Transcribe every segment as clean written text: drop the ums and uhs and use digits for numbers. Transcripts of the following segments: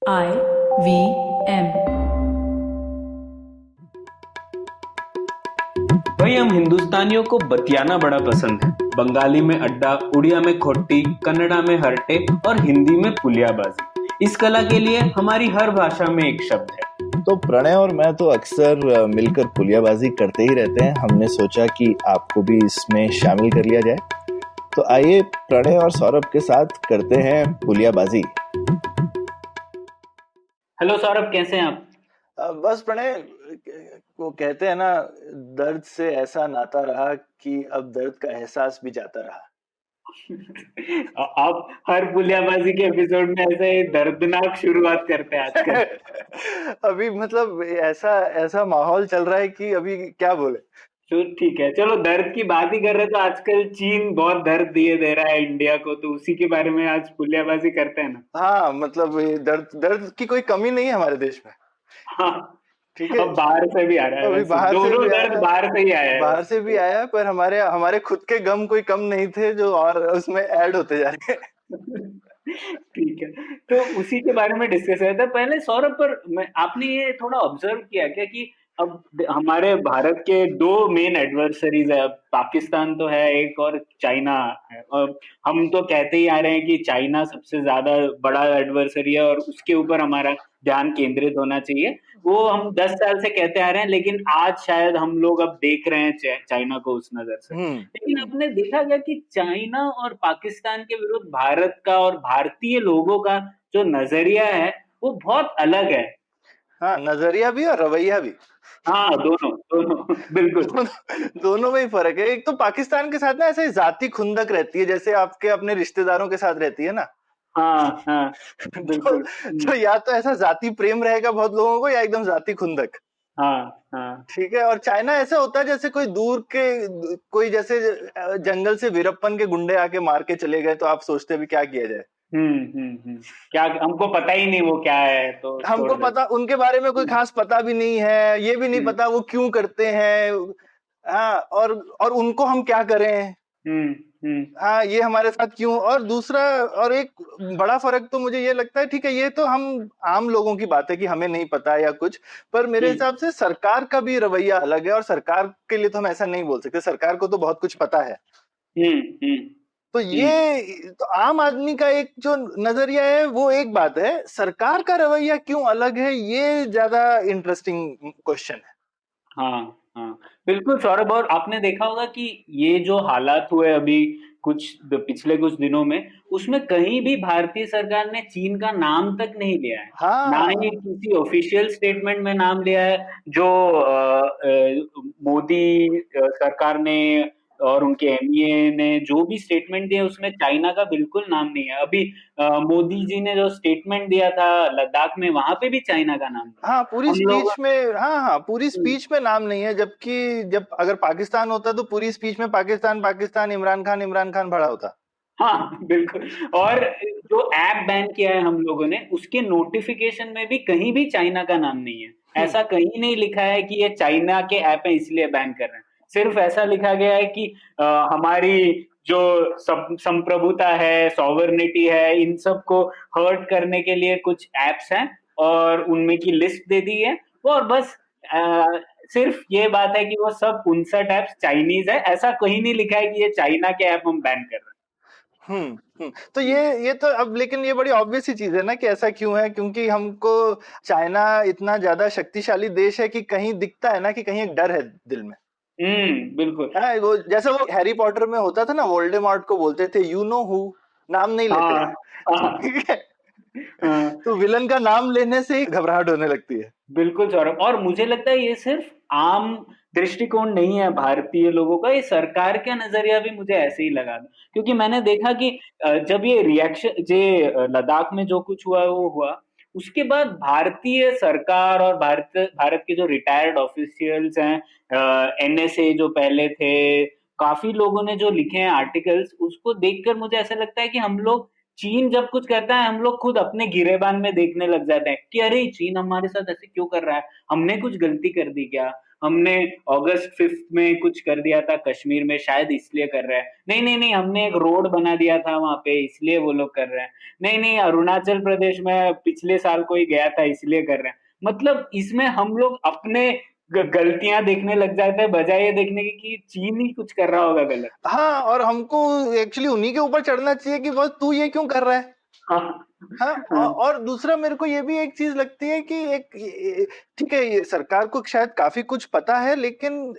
IVM। भाई हम हिंदुस्तानियों को बतियाना बड़ा पसंद है। बंगाली में अड्डा, उड़िया में खोट्टी, कन्नड़ा में हरटे और हिंदी में पुलियाबाजी। इस कला के लिए हमारी हर भाषा में एक शब्द है। तो प्रणय और मैं तो अक्सर मिलकर पुलियाबाजी करते ही रहते हैं। हमने सोचा कि आपको भी इसमें शामिल कर लिया जाए। तो आइए प्रणय और सौरभ के साथ करते हैं पुलियाबाजी। हेलो सौरभ, कैसे हैं आप? बस प्रणय, वो कहते हैं ना, दर्द से ऐसा नाता रहा कि अब दर्द का एहसास भी जाता रहा। आप हर पुलियाबाजी के एपिसोड में ऐसे दर्दनाक शुरुआत करते हैं आजकल। अभी मतलब ऐसा ऐसा माहौल चल रहा है कि अभी क्या बोले। तो ठीक है, चलो दर्द की बात ही कर रहे हैं, तो आजकल चीन बहुत दर्द दिए दे रहा है इंडिया को, तो उसी के बारे में आज पुलियाबाजी करते हैं ना। हाँ, मतलब ये दर्द दर्द की कोई कमी नहीं है हमारे देश में। हाँ, ठीक है। अब बाहर से भी आ रहा है, अभी वैसे बाहर से दोनों भी दर्द आया, बाहर से ही आया है बाहर वैसे से भी तो। आया, पर हमारे हमारे खुद के गम कोई कम नहीं थे जो और उसमें ऐड होते जा रहे हैं। ठीक है, तो उसी के बारे में डिस्कस करते हैं। पहले सौरभ, पर मैं आपने ये थोड़ा ऑब्जर्व किया क्या कि अब हमारे भारत के दो मेन एडवर्सरीज है। अब पाकिस्तान तो है एक, और चाइना है। और हम तो कहते ही आ रहे हैं कि चाइना सबसे ज्यादा बड़ा एडवर्सरी है और उसके ऊपर हमारा ध्यान केंद्रित होना चाहिए। वो हम 10 साल से कहते आ रहे हैं, लेकिन आज शायद हम लोग अब देख रहे हैं चाइना को उस नजर से। लेकिन हम्म। आपने देखा गया कि चाइना और पाकिस्तान के विरुद्ध भारत का और भारतीय लोगों का जो नजरिया है वो बहुत अलग है। हाँ, नजरिया भी और रवैया भी। हाँ, दोनों दोनों बिल्कुल। दोनों में ही फर्क है। एक तो पाकिस्तान के साथ ना ऐसे जाति खुंदक रहती है, जैसे आपके अपने रिश्तेदारों के साथ रहती है ना। हाँ हाँ, तो, बिल्कुल। तो या तो ऐसा जाति प्रेम रहेगा बहुत लोगों को, या एकदम जाति खुंदक। हाँ हाँ। ठीक है। और चाइना ऐसा होता है जैसे कोई दूर के, कोई जैसे जंगल से वीरप्पन के गुंडे आके मार के चले गए, तो आप सोचते भी क्या किया जाए। क्या हमको पता ही नहीं वो क्या है, तो छोड़ हमको पता, देते। उनके बारे में कोई खास पता भी नहीं है, ये भी नहीं हम्म पता वो क्यों करते हैं। हाँ, और उनको हम क्या करें। हम्म हम्म हाँ, ये हमारे साथ क्यों। और दूसरा, और एक बड़ा फर्क तो मुझे ये लगता है, ठीक है ये तो हम आम लोगों की बात है कि हमें नहीं पता या कुछ, पर मेरे हम्म हिसाब से सरकार का भी रवैया अलग है। और सरकार के लिए तो हम ऐसा नहीं बोल सकते, सरकार को तो बहुत कुछ पता है। हम्म हम्म तो हम्म ये तो आम आदमी का एक जो नजरिया है वो एक बात है, सरकार का रवैया क्यों अलग है, ये ज्यादा इंटरेस्टिंग क्वेश्चन है। हाँ हाँ, बिल्कुल सौरभ। और आपने देखा होगा कि ये जो हालात हुए अभी पिछले कुछ दिनों में, उसमें कहीं भी भारतीय सरकार ने चीन का नाम तक नहीं लिया है। ना ही हाँ। किसी ऑफिशियल स्टेटमेंट में नाम लिया है। जो मोदी सरकार ने और उनके एमईए ने जो भी स्टेटमेंट दिया, उसमें चाइना का बिल्कुल नाम नहीं है। अभी मोदी जी ने जो स्टेटमेंट दिया था लद्दाख में, वहां पे भी चाइना का नाम नहीं है। हाँ, पूरी हम लोग स्पीच में, हाँ हाँ, पूरी स्पीच में नाम नहीं है, जबकि जब अगर पाकिस्तान होता तो पूरी स्पीच में पाकिस्तान पाकिस्तान, इमरान खान भरा होता। हाँ बिल्कुल। और जो ऐप बैन किया है हम लोगों ने, उसके नोटिफिकेशन में भी कहीं भी चाइना का नाम नहीं है। हम्म। ऐसा कहीं नहीं लिखा है कि ये चाइना के ऐप है इसलिए बैन कर रहे हैं। सिर्फ ऐसा लिखा गया है कि हमारी जो संप्रभुता है, सॉवरनिटी है, इन सब को हर्ट करने के लिए कुछ ऐप्स हैं और उनमें की लिस्ट दे दी है। और बस सिर्फ ये बात है कि वो सब 59 ऐप्स चाइनीज है। ऐसा कहीं नहीं लिखा है कि ये चाइना के ऐप हम बैन कर रहे तो हैं। ये तो अब, लेकिन ये बड़ी ऑब्वियस सी चीज है ना कि ऐसा क्यों है, क्योंकि हमको चाइना इतना ज्यादा शक्तिशाली देश है कि कहीं दिखता है ना कि कहीं एक डर है दिल में। बिल्कुल। हाँ, वो जैसे वो हैरी पॉटर में होता था ना, वोल्डेमॉर्ट को बोलते थे यू नो हु, नाम नहीं लेते हाँ हैं। हाँ ठीक है। हाँ, तो विलन का नाम लेने से ही घबराहट होने लगती है। बिल्कुल सौरभ। और मुझे लगता है ये सिर्फ आम दृष्टिकोण नहीं है भारतीय लोगों का, ये सरकार का नजरिया भी मुझे ऐसे ही लगा। क्योंकि मैंने देखा कि जब ये रिएक्शन लद्दाख में जो कुछ हुआ वो हुआ, उसके बाद भारतीय सरकार और भारत भारत के जो रिटायर्ड ऑफिशियल्स हैं, एनएसए जो पहले थे, काफी लोगों ने जो लिखे हैं आर्टिकल्स, उसको देखकर मुझे ऐसा लगता है कि हम लोग, चीन जब कुछ करता है हम लोग खुद अपने गिरेबान में देखने लग जाते हैं कि अरे चीन हमारे साथ ऐसे क्यों कर रहा है, हमने कुछ गलती कर दी क्या, हमने अगस्त 5 में कुछ कर दिया था कश्मीर में, शायद इसलिए कर रहे हैं। नहीं नहीं नहीं, हमने एक रोड बना दिया था वहां पे, इसलिए वो लोग कर रहे हैं। नहीं नहीं, अरुणाचल प्रदेश में पिछले साल कोई गया था, इसलिए कर रहे हैं। मतलब इसमें हम लोग अपने गलतियां देखने लग जाते हैं, बजाय ये देखने की कि चीन ही कुछ कर रहा होगा गलत। हाँ, और हमको एक्चुअली उन्हीं के ऊपर चढ़ना चाहिए कि बस तू ये क्यों कर रहा है। हाँ हाँ, हाँ। और दूसरा मेरे को ये भी एक चीज लगती है कि ठीक है, ये सरकार को शायद काफी कुछ पता है, लेकिन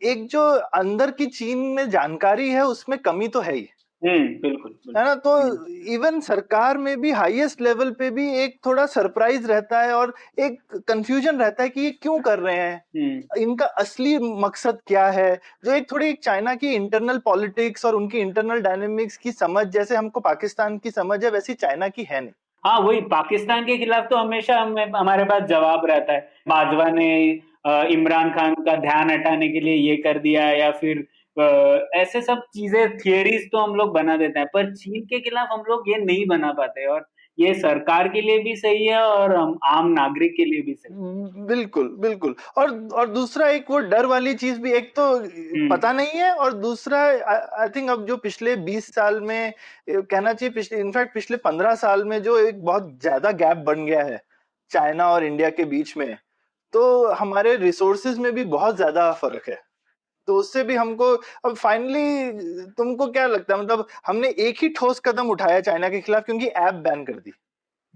एक जो अंदर की चीन में जानकारी है उसमें कमी तो है ही, बिल्कुल है ना। तो बिल्कुल। इवन सरकार में भी हाईएस्ट लेवल पे भी एक थोड़ा सरप्राइज रहता है और एक कंफ्यूजन रहता है कि ये क्यों कर रहे हैं, हम्म इनका असली मकसद क्या है। जो एक थोड़ी चाइना की इंटरनल पॉलिटिक्स और उनकी इंटरनल डायनेमिक्स की समझ जैसे हमको पाकिस्तान की समझ है, वैसी चाइना की है नहीं। हाँ, वही पाकिस्तान के खिलाफ तो हमेशा हमारे पास जवाब रहता है। बाजवा ने इमरान खान का ध्यान हटाने के लिए ये कर दिया, या फिर ऐसे सब चीजें, थियरीज तो हम लोग बना देते हैं, पर चीन के खिलाफ हम लोग ये नहीं बना पाते। और ये सरकार के लिए भी सही है और हम आम नागरिक के लिए भी सही बिल्कुल बिल्कुल। और दूसरा एक वो डर वाली चीज भी, एक तो है। पता नहीं है, और दूसरा आई थिंक अब जो पिछले 20 साल में कहना चाहिए, पिछले इनफैक्ट पिछले 15 साल में जो एक बहुत ज्यादा गैप बन गया है चाइना और इंडिया के बीच में, तो हमारे रिसोर्सेज में भी बहुत ज्यादा फर्क है। तो उससे भी हमको अब फाइनली, तुमको क्या लगता है, मतलब हमने एक ही ठोस कदम उठाया चाइना के खिलाफ क्योंकि ऐप बैन कर दी।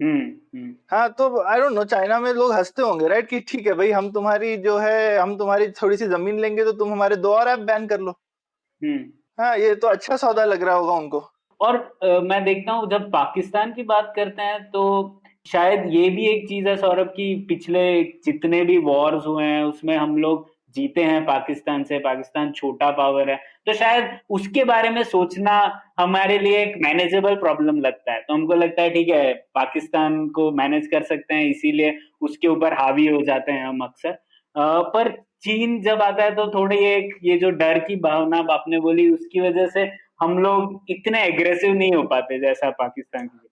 हम्म हम्म हाँ, तो आई डोंट नो, चाइना में लोग हंसते होंगे राइट, कि ठीक है भाई, हम तुम्हारी जो है, हम तुम्हारी थोड़ी सी जमीन लेंगे तो तुम हमारे 2 और ऐप बैन कर लो। हम्म। हाँ, ये तो अच्छा सौदा लग रहा होगा उनको। और मैं देखता हूँ जब पाकिस्तान की बात करते हैं तो शायद ये भी एक चीज है सौरभ, की पिछले जितने भी वॉर्स हुए हैं उसमें हम लोग जीते हैं पाकिस्तान से। पाकिस्तान छोटा पावर है, तो शायद उसके बारे में सोचना हमारे लिए एक मैनेजेबल प्रॉब्लम लगता है। तो हमको लगता है ठीक है, पाकिस्तान को मैनेज कर सकते हैं, इसीलिए उसके ऊपर हावी हो जाते हैं हम अक्सर। पर चीन जब आता है तो थोड़ी एक ये जो डर की भावना आपने बोली, उसकी वजह से हम लोग इतने एग्रेसिव नहीं हो पाते जैसा पाकिस्तान के खिलाफ।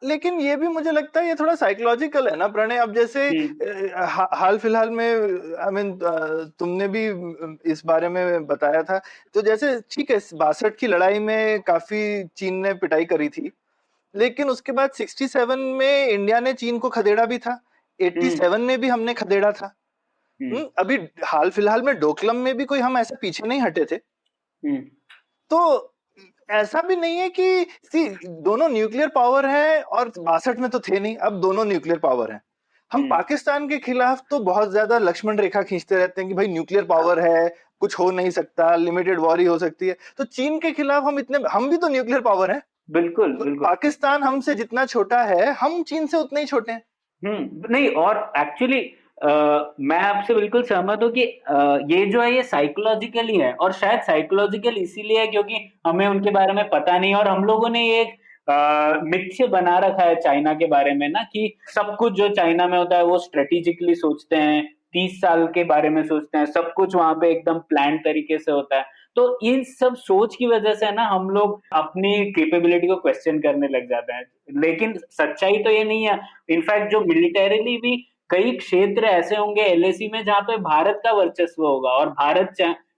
लेकिन ये भी मुझे लगता है ये थोड़ा साइकोलॉजिकल है ना प्रणय। अब जैसे हाल फिलहाल में, आई मीन, तुमने भी इस बारे में बताया था, तो जैसे ठीक है, 62 की लड़ाई में काफी चीन ने पिटाई करी थी, लेकिन उसके बाद 67 में इंडिया ने चीन को खदेड़ा भी था, हम्म 87 में भी हमने खदेड़ा था। हम्म अभी हाल फिलहाल में डोकलम में भी कोई हम ऐसे पीछे नहीं हटे थे। हम्म तो ऐसा भी नहीं है कि सी, दोनों न्यूक्लियर पावर है, और 62 में तो थे नहीं, अब दोनों न्यूक्लियर पावर है। हम हम्म पाकिस्तान के खिलाफ तो बहुत ज्यादा लक्ष्मण रेखा खींचते रहते हैं कि भाई न्यूक्लियर पावर है, कुछ हो नहीं सकता, लिमिटेड वॉर ही हो सकती है। तो चीन के खिलाफ हम भी तो न्यूक्लियर पावर है। बिल्कुल बिल्कुल। पाकिस्तान हमसे जितना छोटा है, हम चीन से उतने ही छोटे हैं। नहीं, और एक्चुअली मैं आपसे बिल्कुल सहमत हूँ कि ये जो है ये साइकोलॉजिकली है, और शायद साइकोलॉजिकल इसीलिए है क्योंकि हमें उनके बारे में पता नहीं, और हम लोगों ने ये एक मिथ्य बना रखा है चाइना के बारे में ना, कि सब कुछ जो चाइना में होता है वो स्ट्रेटेजिकली सोचते हैं, 30 साल के बारे में सोचते हैं, सब कुछ वहां पे एकदम प्लान तरीके से होता है। तो इन सब सोच की वजह से ना हम लोग अपनी कैपेबिलिटी को क्वेश्चन करने लग जाते हैं, लेकिन सच्चाई तो ये नहीं है। इनफैक्ट जो मिलिटरीली भी कई क्षेत्र ऐसे होंगे एलएसी में जहां पे भारत का वर्चस्व होगा, और भारत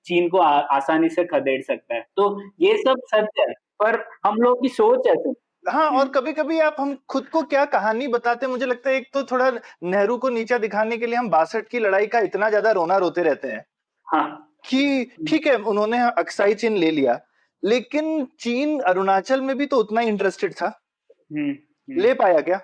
चीन को आसानी से खदेड़ सकता है। तो ये सब सत्य है, पर हम लोग की सोच ऐसे। हाँ, और कभी कभी आप हम खुद को क्या कहानी बताते हैं, मुझे लगता है एक तो थोड़ा नेहरू को नीचा दिखाने के लिए हम 62 की लड़ाई का इतना ज्यादा रोना रोते रहते हैं हाँ। कि ठीक है, उन्होंने अक्साई चीन ले लिया, लेकिन चीन अरुणाचल में भी तो उतना ही इंटरेस्टेड था। हम्म हम्म ले पाया क्या?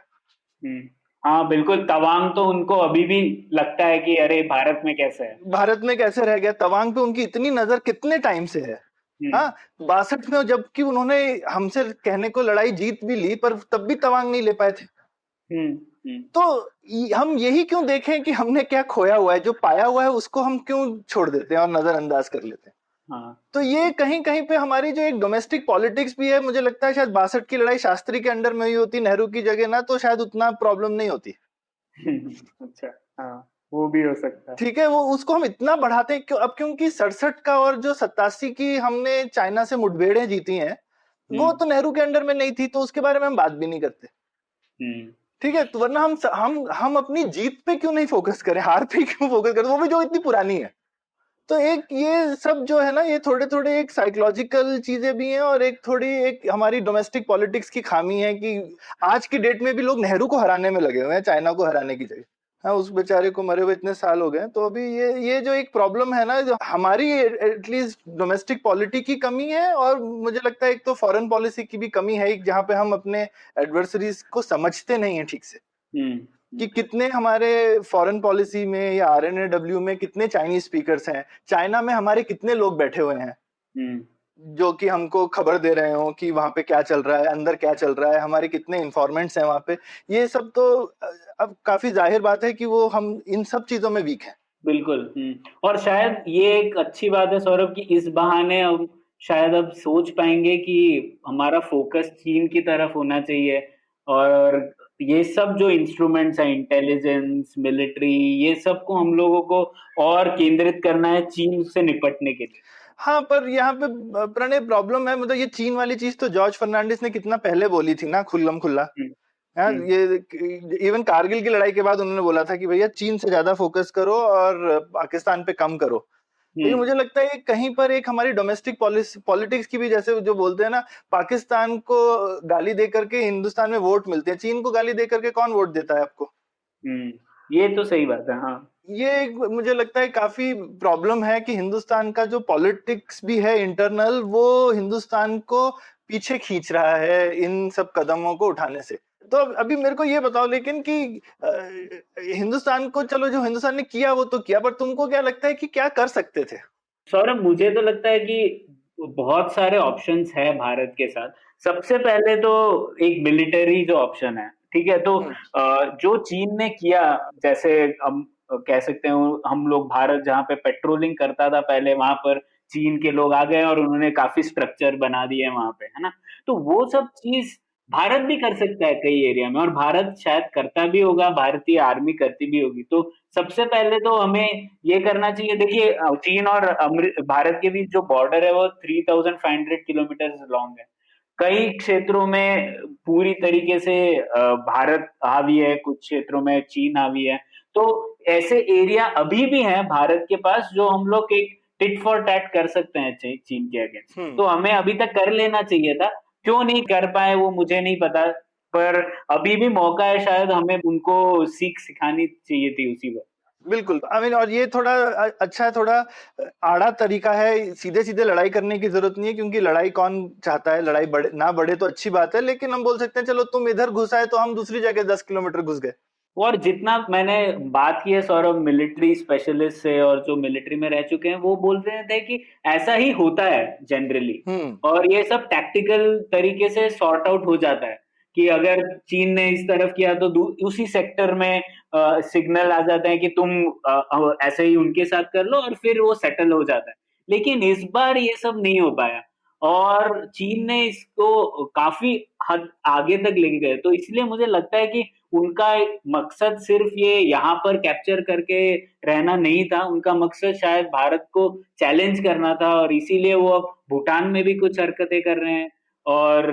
हम्म। हाँ बिल्कुल, तवांग तो उनको अभी भी लगता है कि अरे भारत में कैसे है। भारत में कैसे रह गया, तवांग पे उनकी इतनी नजर कितने टाइम से है। हाँ, हम्म 62 में जबकि उन्होंने हमसे कहने को लड़ाई जीत भी ली, पर तब भी तवांग नहीं ले पाए थे। हम्म हम्म तो हम यही क्यों देखें कि हमने क्या खोया हुआ है, जो पाया हुआ है उसको हम क्यों छोड़ देते हैं और नजरअंदाज कर लेते हैं। हाँ। तो ये कहीं कहीं पे हमारी जो एक डोमेस्टिक पॉलिटिक्स भी है, मुझे लगता है शायद 62 की लड़ाई शास्त्री के अंडर में हुई होती, नेहरू की जगह ना, तो शायद उतना प्रॉब्लम नहीं होती। अच्छा। हाँ, वो भी हो सकता है। ठीक है, वो उसको हम इतना बढ़ाते हैं क्यों, अब क्योंकि 67 का और जो 87 की हमने चाइना से मुठभेड़ें जीती हैं, वो हम्म तो नेहरू के अंडर में नहीं थी, तो उसके बारे में हम बात भी नहीं करते। हम्म ठीक है, तो वरना हम अपनी जीत पे क्यों नहीं फोकस करें, हार पे क्यों फोकस करें, वो भी जो इतनी पुरानी है। तो एक ये सब जो है ना, ये थोड़े थोड़े एक साइकोलॉजिकल चीजें भी हैं, और एक थोड़ी एक हमारी डोमेस्टिक पॉलिटिक्स की खामी है कि आज की डेट में भी लोग नेहरू को हराने में लगे हुए हैं, चाइना को हराने की जगह। हाँ, उस बेचारे को मरे हुए इतने साल हो गए, तो अभी ये जो एक प्रॉब्लम है ना, जो हमारी एटलीस्ट डोमेस्टिक पॉलिटी की कमी है, और मुझे लगता है एक तो फॉरेन पॉलिसी की भी कमी है, जहाँ पे हम अपने एडवर्सरीज को समझते नहीं है ठीक से, कि कितने हमारे फॉरेन पॉलिसी में या आरएनएडब्ल्यू में कितने चाइनीज स्पीकर्स हैं, चाइना में हमारे कितने लोग बैठे हुए हैं जो कि हमको खबर दे रहे हो कि वहां पे क्या चल रहा है, अंदर क्या चल रहा है, हमारे कितने इन्फॉर्मेंट्स हैं वहां पे। ये सब तो अब काफी जाहिर बात है कि वो हम इन सब चीजों में वीक हैं। बिल्कुल। और शायद ये एक अच्छी बात है सौरभ, कि इस बहाने हम शायद अब सोच पाएंगे कि हमारा फोकस चीन की तरफ होना चाहिए, और ये सब जो इंस्ट्रूमेंट्स हैं, इंटेलिजेंस, मिलिट्री, ये सब को हम लोगों को और केंद्रित करना है चीन से निपटने के लिए। हाँ, पर यहाँ पे प्रणय प्रॉब्लम है, मतलब ये चीन वाली चीज तो जॉर्ज फर्नांडिस ने कितना पहले बोली थी ना, खुल्लम खुल्ला। हम्म। हाँ, हम्म। ये इवन कारगिल की लड़ाई के बाद उन्होंने बोला था कि भैया चीन से ज्यादा फोकस करो और पाकिस्तान पे कम करो। लेकिन हम्म। मुझे लगता है कहीं पर एक हमारी डोमेस्टिक पॉलिटिक्स की भी, जैसे जो बोलते हैं ना, पाकिस्तान को गाली दे करके हिंदुस्तान में वोट मिलते हैं, चीन को गाली दे करके कौन वोट देता है आपको? ये तो सही बात है, हाँ। ये मुझे लगता है काफी प्रॉब्लम है कि हिंदुस्तान का जो पॉलिटिक्स भी है इंटरनल, वो हिंदुस्तान को पीछे खींच रहा है इन सब कदमों को उठाने से। तो अभी मेरे को ये बताओ लेकिन कि हिंदुस्तान को, चलो जो हिंदुस्तान ने किया वो तो किया, पर तुमको क्या लगता है कि क्या कर सकते थे? सौरभ, मुझे तो लगता है कि बहुत सारे ऑप्शंस है भारत के साथ। सबसे पहले तो एक मिलिट्री जो ऑप्शन है, ठीक है, तो हम्म। जो चीन ने किया, जैसे हम कह सकते हैं, हम लोग भारत जहाँ पे पेट्रोलिंग करता था पहले, वहां पर चीन के लोग आ गए और उन्होंने काफी स्ट्रक्चर बना दिए वहां पे, है ना। तो वो सब चीज भारत भी कर सकता है कई एरिया में, और भारत शायद करता भी होगा, भारतीय आर्मी करती भी होगी। तो सबसे पहले तो हमें ये करना चाहिए। देखिए, चीन और भारत के बीच जो बॉर्डर है वो 3,500 किलोमीटर लॉन्ग है। कई क्षेत्रों में पूरी तरीके से भारत हावी है, कुछ क्षेत्रों में चीन हावी है। तो ऐसे एरिया अभी भी हैं भारत के पास, जो हम लोग एक टिट फॉर टैट कर सकते हैं चीन के अगेंस्ट। हम्म। तो हमें अभी तक कर लेना चाहिए था। क्यों नहीं कर पाए वो मुझे नहीं पता, पर अभी भी मौका है, शायद हमें उनको सीख सिखानी चाहिए थी उसी वक्त। बिल्कुल, आई मीन, और ये थोड़ा अच्छा है, थोड़ा आड़ा तरीका है, सीधे सीधे लड़ाई करने की जरूरत नहीं है, क्योंकि लड़ाई कौन चाहता है, लड़ाई बढ़े ना बढ़े तो अच्छी बात है, लेकिन हम बोल सकते हैं चलो तुम इधर घुस आए तो हम दूसरी जगह 10 किलोमीटर घुस गए। और जितना मैंने बात की है सौरभ मिलिट्री स्पेशलिस्ट से, और जो मिलिट्री में रह चुके हैं, वो बोलते थे कि ऐसा ही होता है जनरली, हम्म। और ये सब टैक्टिकल तरीके से सॉर्ट आउट हो जाता है, कि अगर चीन ने इस तरफ किया तो उसी सेक्टर में सिग्नल आ जाते हैं कि तुम ऐसे ही उनके साथ कर लो, और फिर वो सेटल हो जाता है। लेकिन इस बार ये सब नहीं हो पाया, और चीन ने इसको काफी हद आगे तक लेके गए। तो इसलिए मुझे लगता है कि उनका एक मकसद सिर्फ ये यहाँ पर कैप्चर करके रहना नहीं था, उनका मकसद शायद भारत को चैलेंज करना था, और इसीलिए वो अब भूटान में भी कुछ हरकतें कर रहे हैं, और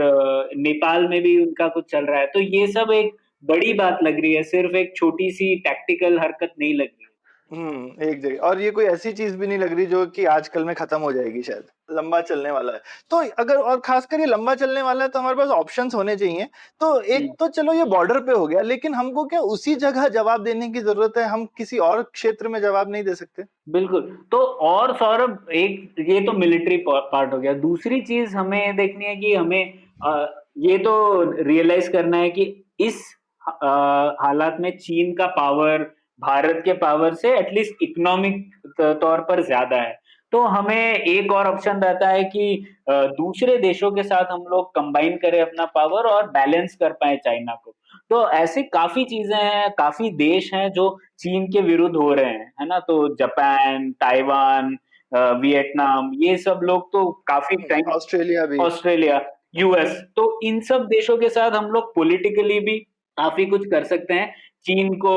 नेपाल में भी उनका कुछ चल रहा है। तो ये सब एक बड़ी बात लग रही है, सिर्फ एक छोटी सी टैक्टिकल हरकत नहीं लग रही है। एक जगह, और ये कोई ऐसी चीज भी नहीं लग रही जो कि आजकल में खत्म हो जाएगी, शायद लंबा चलने वाला है। तो अगर, और खासकर ये लंबा चलने वाला है, तो हमारे पास ऑप्शंस होने चाहिए। तो एक हम्म। तो चलो ये बॉर्डर पे हो गया, लेकिन हमको क्या उसी जगह जवाब देने की जरूरत है, हम किसी और क्षेत्र में जवाब नहीं दे सकते? बिल्कुल। तो और सौरभ, एक ये तो मिलिट्री पार्ट हो गया। दूसरी चीज हमें देखनी है कि हमें ये तो रियलाइज करना है कि इस हालात में चीन का पावर भारत के पावर से एटलीस्ट इकोनॉमिक तौर पर ज्यादा है। तो हमें एक और ऑप्शन रहता है कि दूसरे देशों के साथ हम लोग कंबाइन करें अपना पावर और बैलेंस कर पाए चाइना को। तो ऐसी काफी चीजें हैं, काफी देश हैं जो चीन के विरुद्ध हो रहे हैं, है ना। तो जापान, ताइवान, वियतनाम, ये सब लोग तो काफी टाइम, ऑस्ट्रेलिया भी। ऑस्ट्रेलिया, यूएस, तो इन सब देशों के साथ हम लोग पॉलिटिकली भी काफी कुछ कर सकते हैं चीन को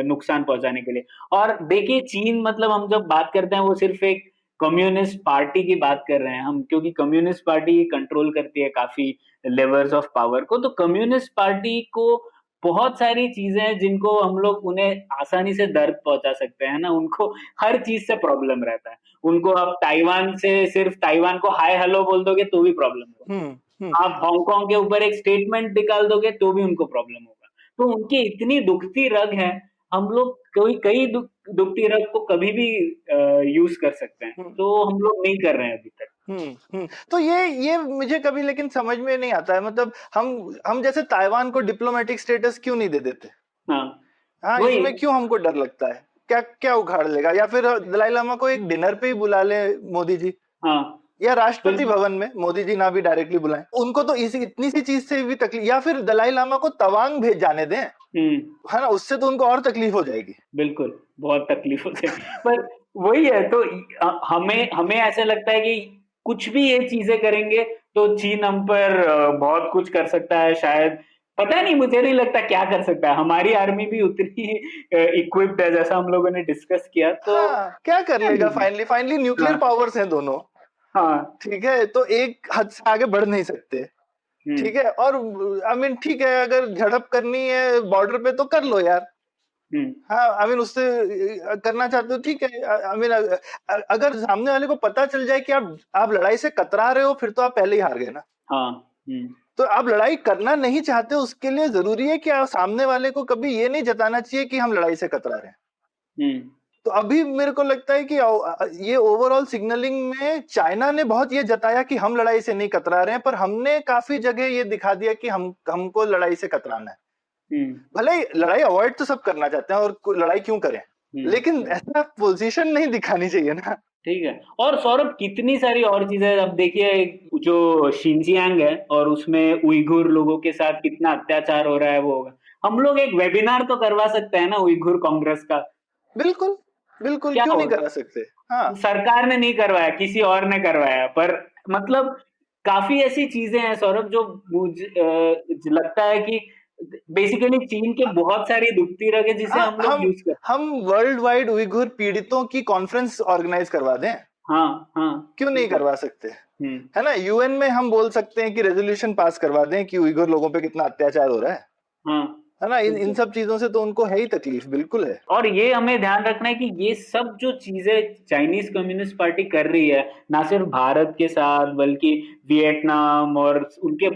नुकसान पहुंचाने के लिए। और देखिए, चीन मतलब हम जब बात करते हैं वो सिर्फ एक कम्युनिस्ट पार्टी की बात कर रहे हैं हम, क्योंकि कम्युनिस्ट पार्टी कंट्रोल करती है काफी लेवल्स ऑफ पावर को। तो कम्युनिस्ट पार्टी को बहुत सारी चीजें हैं जिनको हम लोग उन्हें आसानी से दर्द पहुंचा सकते हैं ना, उनको हर चीज से प्रॉब्लम रहता है। उनको आप ताइवान से सिर्फ ताइवान को हाय हेलो बोल दोगे तो भी प्रॉब्लम हम्म हम्म होगा, आप हांगकांग के ऊपर एक स्टेटमेंट निकाल दोगे तो भी उनको प्रॉब्लम होगा। तो उनकी इतनी दुखती रग है, हम लोग कोई कई दुखती रग को कभी भी यूज कर सकते हैं, हम्म तो हम लोग नहीं कर रहे हैं अभी तक। तो ये मुझे कभी लेकिन समझ में नहीं आता है, मतलब हम जैसे ताइवान को डिप्लोमेटिक स्टेटस क्यों नहीं दे देते? हाँ, हाँ, वही। इसमें क्यों हमको डर लगता है? क्या क्या उखाड़ लेगा? या फिर दलाई लामा को एक डिनर पे ही बुला ले मोदी जी, हाँ, या राष्ट्रपति बिल्कुल। भवन में मोदी जी ना भी डायरेक्टली बुलाएं उनको, तो इसी इतनी सी चीज से भी तकलीफ, या फिर दलाई लामा को तवांग भेज जाने दें, हम्म। है ना, उससे तो उनको और तकलीफ हो जाएगी। बिल्कुल, बहुत तकलीफ होते हैं। पर वही है, तो हमें हमें ऐसे लगता है कि कुछ भी ये चीजें करेंगे तो चीन हम पर बहुत कुछ कर सकता है शायद। पता नहीं, मुझे नहीं लगता क्या कर सकता है, हमारी आर्मी भी उतनी इक्विप्ड है जैसा हम लोगों ने डिस्कस किया, तो हाँ, क्या कर पता लेगा? नहीं। फाइनली फाइनली न्यूक्लियर हाँ, पावर्स हैं दोनों, हाँ। ठीक है, तो एक हद से आगे बढ़ नहीं सकते, हम्म, ठीक है। और आई मीन ठीक है, अगर झड़प करनी है बॉर्डर पे तो कर लो यार, हम्म। हाँ, आई मीन उससे करना चाहते हो, ठीक है। आई मीन अगर सामने वाले को पता चल जाए कि आप लड़ाई से कतरा रहे हो, फिर तो आप पहले ही हार गए ना। हाँ। हम्म। तो आप लड़ाई करना नहीं चाहते, उसके लिए जरूरी है कि आप सामने वाले को कभी ये नहीं जताना चाहिए कि हम लड़ाई से कतरा रहे हैं। हम्म। तो अभी मेरे को लगता है कि ये ओवरऑल सिग्नलिंग में चाइना ने बहुत ये जताया कि हम लड़ाई से नहीं कतरा रहे हैं, पर हमने काफी जगह ये दिखा दिया कि हमको लड़ाई से कतराना है। हम्म। भले ही लड़ाई अवॉइड तो सब करना चाहते हैं, और लड़ाई क्यों करें, लेकिन हम्म। ऐसा पोजीशन नहीं दिखानी चाहिए ना। ठीक है। और सौरभ, कितनी सारी और चीजें, अब देखिए जो शिनजियांग है और उसमें उइघुर लोगों के साथ कितना अत्याचार हो रहा है, वो होगा। हम लोग एक वेबिनार तो करवा सकते हैं ना उइघुर कांग्रेस का। बिल्कुल, बिल्कुल, क्या क्यों हो, नहीं करा सकते? हाँ। सरकार ने नहीं करवाया, किसी और ने करवाया, पर मतलब काफी ऐसी चीजें हैं सौरभ जो मुझे लगता है कि बेसिकली चीन के बहुत सारी दुखती रग है जिसे हाँ, हम लोग यूज कर। हम वर्ल्ड वाइड उइघुर पीड़ितों की कॉन्फ्रेंस ऑर्गेनाइज करवा दें, हाँ, हाँ। क्यों नहीं बिल्कुल। करवा सकते? हम्म। है ना, यूएन में हम बोल सकते हैं कि रेजोल्यूशन पास करवा दें कि उइघुर लोगों पे कितना अत्याचार हो रहा हाँ, है ना, इन बिल्कुल। सब चीजों से तो उनको है ही तकलीफ, बिल्कुल है। और ये हमें ध्यान रखना है कि ये सब जो चीजें चाइनीज कम्युनिस्ट पार्टी कर रही है, ना सिर्फ भारत के साथ बल्कि वियतनाम और उनके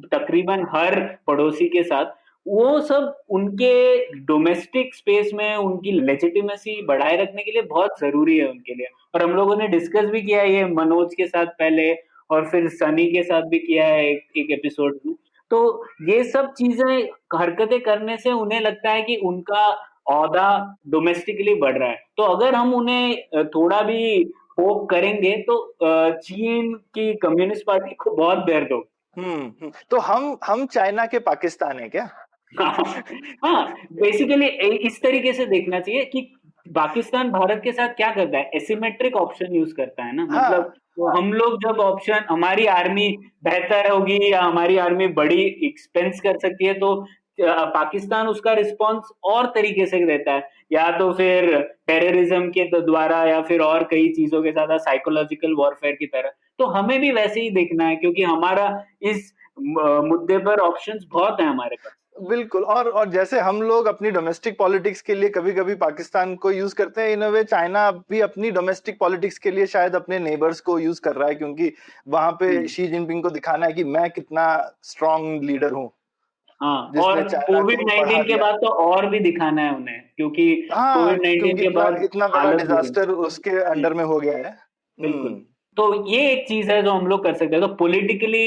तकरीबन हर पड़ोसी के साथ, वो सब उनके डोमेस्टिक स्पेस में उनकी लेजिटिमेसी बढ़ाए रखने के लिए बहुत जरूरी है उनके लिए। और हम लोगों ने डिस्कस भी किया है ये मनोज के साथ पहले, और फिर सनी के साथ भी किया है एक एपिसोड में। तो ये सब चीजें, हरकतें करने से उन्हें लगता है कि उनका औहदा डोमेस्टिकली बढ़ रहा है, तो अगर हम उन्हें थोड़ा भी होप करेंगे तो चीन की कम्युनिस्ट पार्टी को बहुत दर्द होगा। तो हम चाइना के पाकिस्तान है क्या? हाँ, बेसिकली इस तरीके से देखना चाहिए कि पाकिस्तान भारत के साथ क्या करता है, एसिमेट्रिक ऑप्शन यूज करता है ना, हाँ, मतलब तो हम लोग जब ऑप्शन, हमारी आर्मी बेहतर होगी या हमारी आर्मी बड़ी एक्सपेंस कर सकती है, तो पाकिस्तान उसका रिस्पॉन्स और तरीके से देता है, या तो फिर टेररिज्म के द्वारा या फिर और कई चीजों के साथ साइकोलॉजिकल वॉरफेयर की तरह। तो हमें भी वैसे ही देखना है, क्योंकि हमारा इस मुद्दे पर ऑप्शंस बहुत है हमारे पास। बिल्कुल। और जैसे हम लोग अपनी डोमेस्टिक पॉलिटिक्स के लिए कभी कभी पाकिस्तान को यूज करते हैं, इन अ वे चाइना भी अपनी डोमेस्टिक पॉलिटिक्स के लिए शायद अपने नेबर्स को यूज कर रहा है, क्योंकि वहां पे हम्म। शी जिनपिंग को दिखाना है कि मैं कितना स्ट्रांग लीडर हूँ, हाँ, और जिसने चाइना कोविड को बढ़ा 19 के दिया। बाद तो और भी दिखाना है उन्हें, क्योंकि हाँ, कोविड 19 क्योंकि के इतना बाद इतना बड़ा हालत बुरी। डिजास्टर उसके अंडर में हो गया है। बिल्कुल। तो ये एक चीज है जो हम लोग कर सकते हैं, तो पॉलिटिकली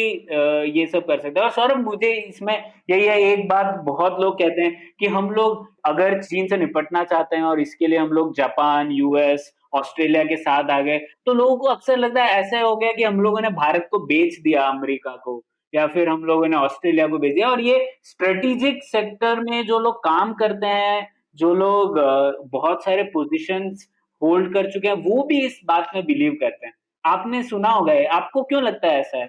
ये सब कर सकते हैं। और सौरभ, मुझे इसमें यही है, एक बात बहुत लोग कहते हैं कि हम लोग अगर चीन से निपटना चाहते हैं और इसके लिए हम लोग जापान, यूएस, ऑस्ट्रेलिया के साथ आ गए, तो लोगों को अक्सर लगता है ऐसा हो गया कि हम लोगों ने भारत को बेच दिया अमेरिका को, या फिर हम लोगों ने ऑस्ट्रेलिया को बेच दिया। और ये स्ट्रेटेजिक सेक्टर में जो लोग काम करते हैं, जो लोग बहुत सारे पोजीशंस होल्ड कर चुके हैं, वो भी इस बात में बिलीव करते हैं। आपने सुना होगा ये, आपको क्यों लगता है ऐसा है?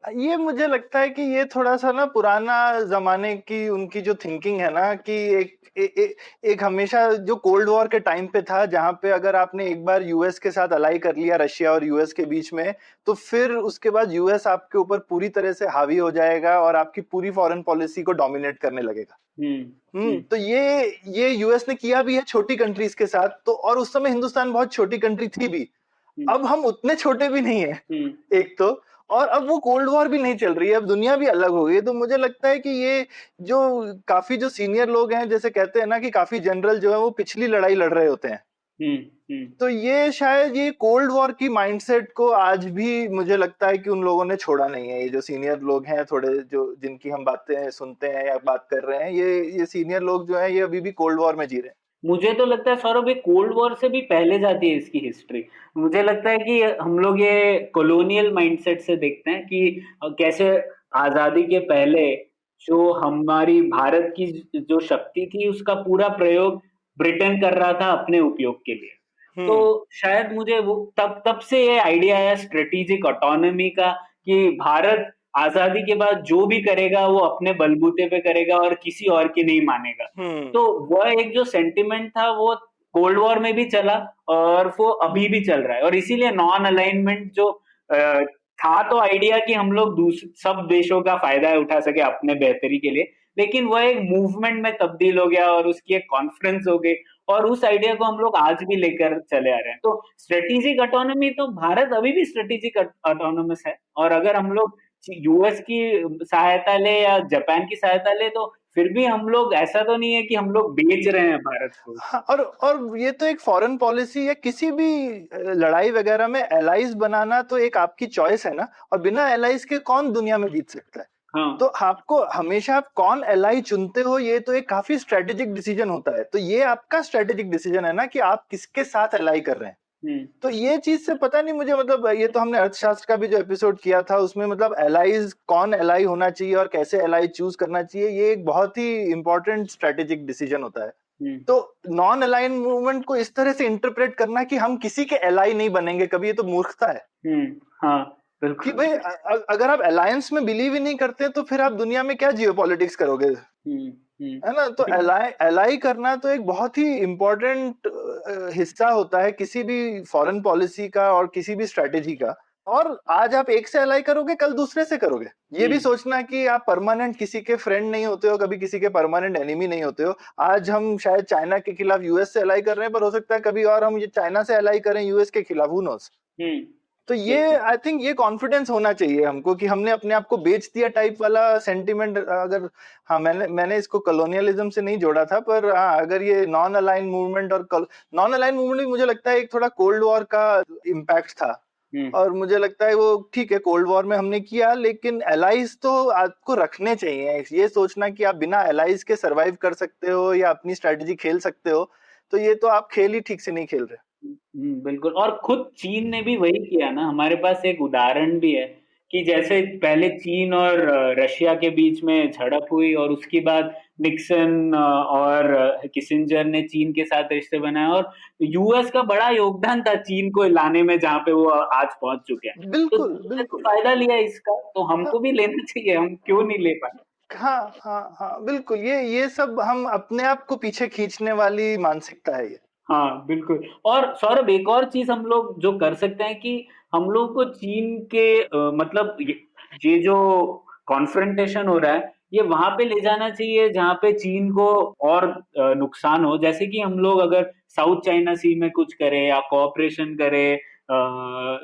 ये मुझे लगता है कि ये थोड़ा सा ना पुराना जमाने की उनकी जो थिंकिंग है ना, कि एक हमेशा जो कोल्ड वॉर के टाइम पे था, जहां पे अगर आपने एक बार यूएस के साथ अलाई कर लिया, रशिया और यूएस के बीच में, तो फिर उसके बाद यूएस आपके ऊपर पूरी तरह से हावी हो जाएगा और आपकी पूरी फॉरेन पॉलिसी को डोमिनेट करने लगेगा। हम्म तो ये यूएस ने किया भी है छोटी कंट्रीज के साथ, तो और उस समय हिंदुस्तान बहुत छोटी कंट्री थी भी। हम्म अब हम उतने छोटे भी नहीं है, हम्म एक तो, और अब वो कोल्ड वॉर भी नहीं चल रही है, अब दुनिया भी अलग हो गई है। तो मुझे लगता है कि ये जो काफी जो सीनियर लोग हैं, जैसे कहते हैं ना कि काफी जनरल जो है वो पिछली लड़ाई लड़ रहे होते हैं, हम्म हम्म तो ये शायद ये कोल्ड वॉर की माइंडसेट को आज भी मुझे लगता है कि उन लोगों ने छोड़ा नहीं है। ये जो सीनियर लोग हैं थोड़े, जो जिनकी हम बातें सुनते हैं या बात कर रहे हैं, ये सीनियर लोग जो हैं ये अभी भी कोल्ड वॉर में जी रहे हैं। मुझे तो लगता है सौरभ, ये कोल्ड वॉर से भी पहले जाती है इसकी हिस्ट्री। मुझे लगता है कि हम लोग ये कॉलोनियल माइंडसेट से देखते हैं कि कैसे आजादी के पहले जो हमारी भारत की जो शक्ति थी उसका पूरा प्रयोग ब्रिटेन कर रहा था अपने उपयोग के लिए। तो हम्म शायद मुझे वो तब तब से ये आइडिया आया स्ट्रेटेजिक ऑटोनॉमी का, कि भारत आजादी के बाद जो भी करेगा वो अपने बलबूते पे करेगा और किसी और की नहीं मानेगा। हम्म तो वह एक जो सेंटिमेंट था वो कोल्ड वॉर में भी चला और वो अभी भी चल रहा है। और इसीलिए नॉन अलाइनमेंट जो था, तो आइडिया कि हम लोग सब देशों का फायदा उठा सके अपने बेहतरी के लिए, लेकिन वह एक मूवमेंट में तब्दील हो गया और उसकी एक कॉन्फ्रेंस हो गई। और उस आइडिया को हम लोग आज भी लेकर चले आ रहे हैं। तो स्ट्रेटेजिक ऑटोनॉमी, तो भारत अभी भी स्ट्रेटेजिक ऑटोनॉमस है। और अगर हम लोग यूएस की सहायता ले या जापान की सहायता ले, तो फिर भी हम लोग, ऐसा तो नहीं है कि हम लोग बेच रहे हैं भारत को। हाँ, और ये तो एक फॉरेन पॉलिसी है, किसी भी लड़ाई वगैरह में एलाइज बनाना तो एक आपकी चॉइस है ना, और बिना एलाइज के कौन दुनिया में जीत सकता है। हाँ। तो आपको हमेशा आप कौन एलाई चुनते हो, ये तो एक काफी स्ट्रेटेजिक डिसीजन होता है। तो ये आपका स्ट्रेटेजिक डिसीजन है ना कि आप किसके साथ एलाई कर रहे हैं। हम्म तो ये चीज से पता नहीं मुझे, मतलब ये तो हमने अर्थशास्त्र का भी जो एपिसोड किया था उसमें, मतलब एलाइज कौन एलाई होना चाहिए और कैसे एलाई चूज करना चाहिए, ये एक बहुत ही इंपॉर्टेंट स्ट्रेटेजिक डिसीजन होता है। हम्म तो नॉन अलाइन मूवमेंट को इस तरह से इंटरप्रेट करना कि हम किसी के एलाई नहीं बनेंगे कभी, ये तो मूर्खता है। हाँ, कि बिल्कुल। भाई अगर आप अलायंस में बिलीव ही नहीं करते तो फिर आप दुनिया में क्या जियो पॉलिटिक्स करोगे, हम्म है ना। तो एलाई एलाई करना तो एक बहुत ही इम्पोर्टेंट हिस्सा होता है किसी भी फॉरेन पॉलिसी का और किसी भी स्ट्रेटेजी का। और आज आप एक से एलाई करोगे, कल दूसरे से करोगे। ये भी हम्म सोचना कि आप परमानेंट किसी के फ्रेंड नहीं होते हो, कभी किसी के परमानेंट एनिमी नहीं होते हो। आज हम शायद चाइना के खिलाफ यूएस से एलाई कर रहे हैं, पर हो सकता है कभी और हम ये चाइना से एलाई करें यूएस के खिलाफ, हु नोस। हम्म तो ये बिल्कुल। आई थिंक ये कॉन्फिडेंस होना चाहिए हमको कि हमने अपने आप को बेच दिया टाइप वाला सेंटिमेंट अगर, हाँ, मैंने इसको कॉलोनियलिज्म से नहीं जोड़ा था, पर हाँ, अगर ये नॉन अलाइन मूवमेंट और नॉन अलाइन मूवमेंट भी मुझे लगता है एक थोड़ा कोल्ड वॉर का इम्पैक्ट था। हम्म और मुझे लगता है वो ठीक है, कोल्ड वॉर में हमने किया, लेकिन एलाइज तो आपको रखने चाहिए। ये सोचना कि आप बिना एलाइज के सरवाइव कर सकते हो या अपनी स्ट्रेटेजी खेल सकते हो, तो ये तो आप खेल ही ठीक से नहीं खेल रहे। बिल्कुल। और खुद चीन ने भी वही किया ना। हमारे पास एक उदाहरण भी है कि जैसे पहले चीन और रशिया के बीच में झड़प हुई और उसके बाद निक्सन और किसिंजर ने चीन के साथ रिश्ते बनाए, और यूएस का बड़ा योगदान था चीन को लाने में जहां पे वो आज पहुंच चुके हैं। तो बिल्कुल चीन ने तो बिल्कुल। फायदा लिया इसका, तो हाँ हमको भी लेना चाहिए। हम क्यों नहीं ले पाए? हाँ हाँ हाँ, बिल्कुल। ये सब हम अपने आप को पीछे खींचने वाली मानसिकता है ये। हाँ, बिल्कुल। और सौरभ, एक और चीज हम लोग जो कर सकते हैं कि हम लोग को चीन के मतलब ये जो कॉन्फ्रंटेशन हो रहा है, ये वहां पे ले जाना चाहिए जहां पे चीन को और नुकसान हो। जैसे कि हम लोग अगर साउथ चाइना सी में कुछ करें या कोऑपरेशन करें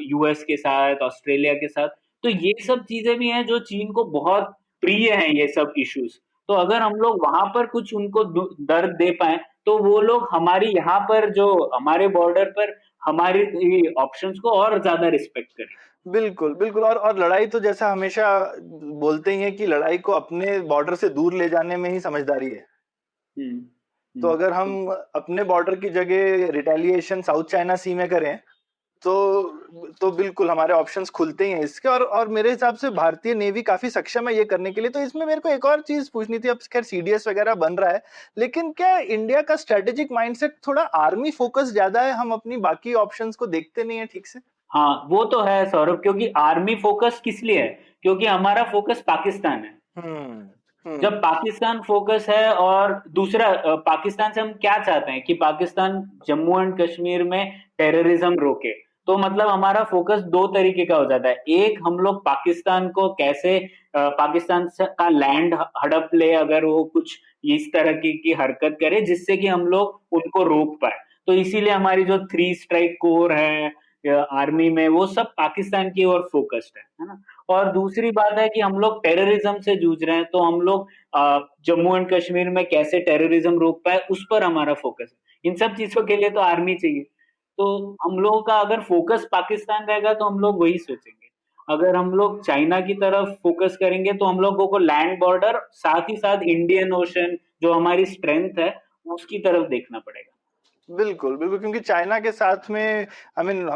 यूएस के साथ, ऑस्ट्रेलिया के साथ, तो ये सब चीजें भी हैं जो चीन को बहुत प्रिय हैं, ये सब इश्यूज। तो अगर हम लोग वहां पर कुछ उनको दर्द दे पाए, तो वो लोग हमारी यहाँ पर जो हमारे बॉर्डर पर हमारी ऑप्शंस को और ज्यादा रिस्पेक्ट करें। बिल्कुल बिल्कुल। और लड़ाई तो जैसा हमेशा बोलते ही है कि लड़ाई को अपने बॉर्डर से दूर ले जाने में ही समझदारी है। हम्म तो अगर हम बिल्कुल। अपने बॉर्डर की जगह रिटेलिएशन साउथ चाइना सी में करें, तो बिल्कुल हमारे ऑप्शंस खुलते ही हैं इसके। और मेरे हिसाब से भारतीय नेवी काफी सक्षम है ये करने के लिए। तो इसमें मेरे को एक और चीज पूछनी थी, अब खैर सीडीएस वगैरह बन रहा है, लेकिन क्या इंडिया का स्ट्रेटेजिक माइंडसेट थोड़ा आर्मी फोकस ज्यादा है, हम अपनी बाकी ऑप्शंस को देखते नहीं है ठीक से। हाँ वो तो है सौरभ, क्योंकि आर्मी फोकस किस लिए है, क्योंकि हमारा फोकस पाकिस्तान है। हम्म। जब हम्म। पाकिस्तान फोकस है, और दूसरा पाकिस्तान से हम क्या चाहते हैं कि पाकिस्तान जम्मू एंड कश्मीर में टेररिज्म रोके। तो मतलब हमारा फोकस दो तरीके का हो जाता है। एक, हम लोग पाकिस्तान को कैसे का लैंड हड़प ले अगर वो कुछ इस तरह की हरकत करे जिससे कि हम लोग उनको रोक पाए। तो इसीलिए हमारी जो 3 स्ट्राइक कोर है आर्मी में, वो सब पाकिस्तान की ओर फोकस्ड है ना। और दूसरी बात है कि हम लोग टेररिज्म से जूझ रहे हैं, तो हम लोग जम्मू एंड कश्मीर में कैसे टेररिज्म रोक पाए उस पर हमारा फोकस है। इन सब चीजों के लिए तो आर्मी चाहिए। तो हम लोगों का अगर फोकस पाकिस्तान रहेगा तो हम लोग वही सोचेंगे। अगर हम लोग चाइना की तरफ फोकस करेंगे तो हम लोगों को लैंड बॉर्डर, साथ ही साथ इंडियन ओशन जो हमारी स्ट्रेंथ है, उसकी तरफ देखना पड़ेगा। बिल्कुल बिल्कुल, क्योंकि चाइना के साथ में आई मीन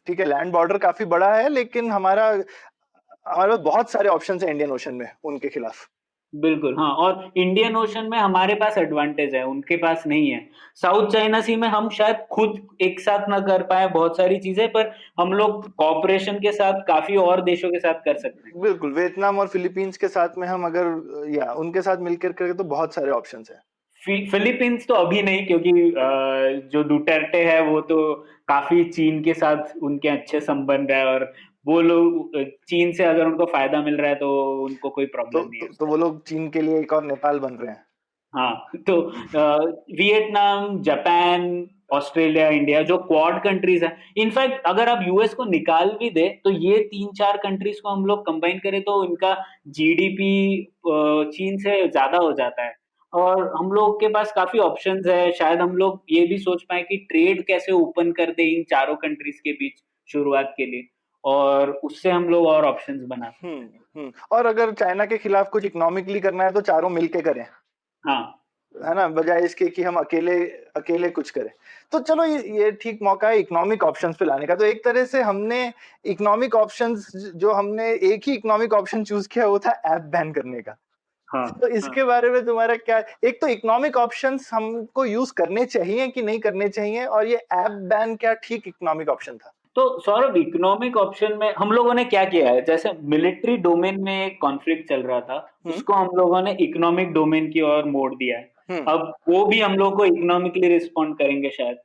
ठीक है, लैंड बॉर्डर काफी बड़ा है, लेकिन हमारा हमारे पास बहुत सारे ऑप्शन है इंडियन ओशन में उनके खिलाफ। बिल्कुल हाँ, और इंडियन ओशन में हमारे पास एडवांटेज है, उनके पास नहीं है। साउथ चाइना सी में हम शायद खुद एक साथ ना कर पाए बहुत सारी चीजें, पर हम लोग कॉपरेशन के साथ काफी और देशों के साथ कर सकते हैं। बिल्कुल, वियतनाम और फिलीपींस के साथ में हम अगर या उनके साथ मिलकर करें तो बहुत सारे ऑप्शंस हैं। फिलीपींस तो अभी नहीं, क्योंकि जो डुटर्टे है वो तो काफी चीन के साथ उनके अच्छे संबंध है, और वो लोग चीन से अगर उनको फायदा मिल रहा है तो उनको कोई प्रॉब्लम नहीं है तो उससे। वो लोग चीन के लिए एक और नेपाल बन रहे हैं। हाँ, तो वियतनाम, जापान, ऑस्ट्रेलिया, इंडिया जो क्वाड कंट्रीज है, इनफैक्ट अगर आप यूएस को निकाल भी दे तो ये 3-4 कंट्रीज को हम लोग कंबाइन करें तो इनका जीडीपी चीन से ज्यादा हो जाता है। और हम लोग के पास काफी ऑप्शंस है, शायद हम लोग ये भी सोच पाए कि ट्रेड कैसे ओपन कर दे इन चारों कंट्रीज के बीच शुरुआत के लिए, और उससे हम लोग और ऑप्शंस बना सकते हैं। और अगर चाइना के खिलाफ कुछ इकोनॉमिकली करना है तो चारों मिलके करें, हाँ। है ना, बजाय इसके कि हम अकेले अकेले कुछ करें। तो चलो ये ठीक मौका है इकोनॉमिक ऑप्शंस पे लाने का। तो एक तरह से हमने इकोनॉमिक ऑप्शंस, जो हमने एक ही इकोनॉमिक ऑप्शन चूज किया वो था ऐप बैन करने का। हाँ। तो हाँ। इसके बारे में तुम्हारा क्या, एक तो इकोनॉमिक ऑप्शंस हमको यूज करने चाहिए कि नहीं करने चाहिए, और ये ऐप बैन क्या ठीक इकोनॉमिक ऑप्शन था? तो सौरभ, इकोनॉमिक ऑप्शन में हम लोगों ने क्या किया है, जैसे मिलिट्री डोमेन में एक कॉन्फ्लिक्ट चल रहा था, हम्म। उसको हम लोगों ने इकोनॉमिक डोमेन की ओर मोड़ दिया है। हम्म। अब वो भी हम लोग को इकोनॉमिकली रिस्पॉन्ड करेंगे शायद,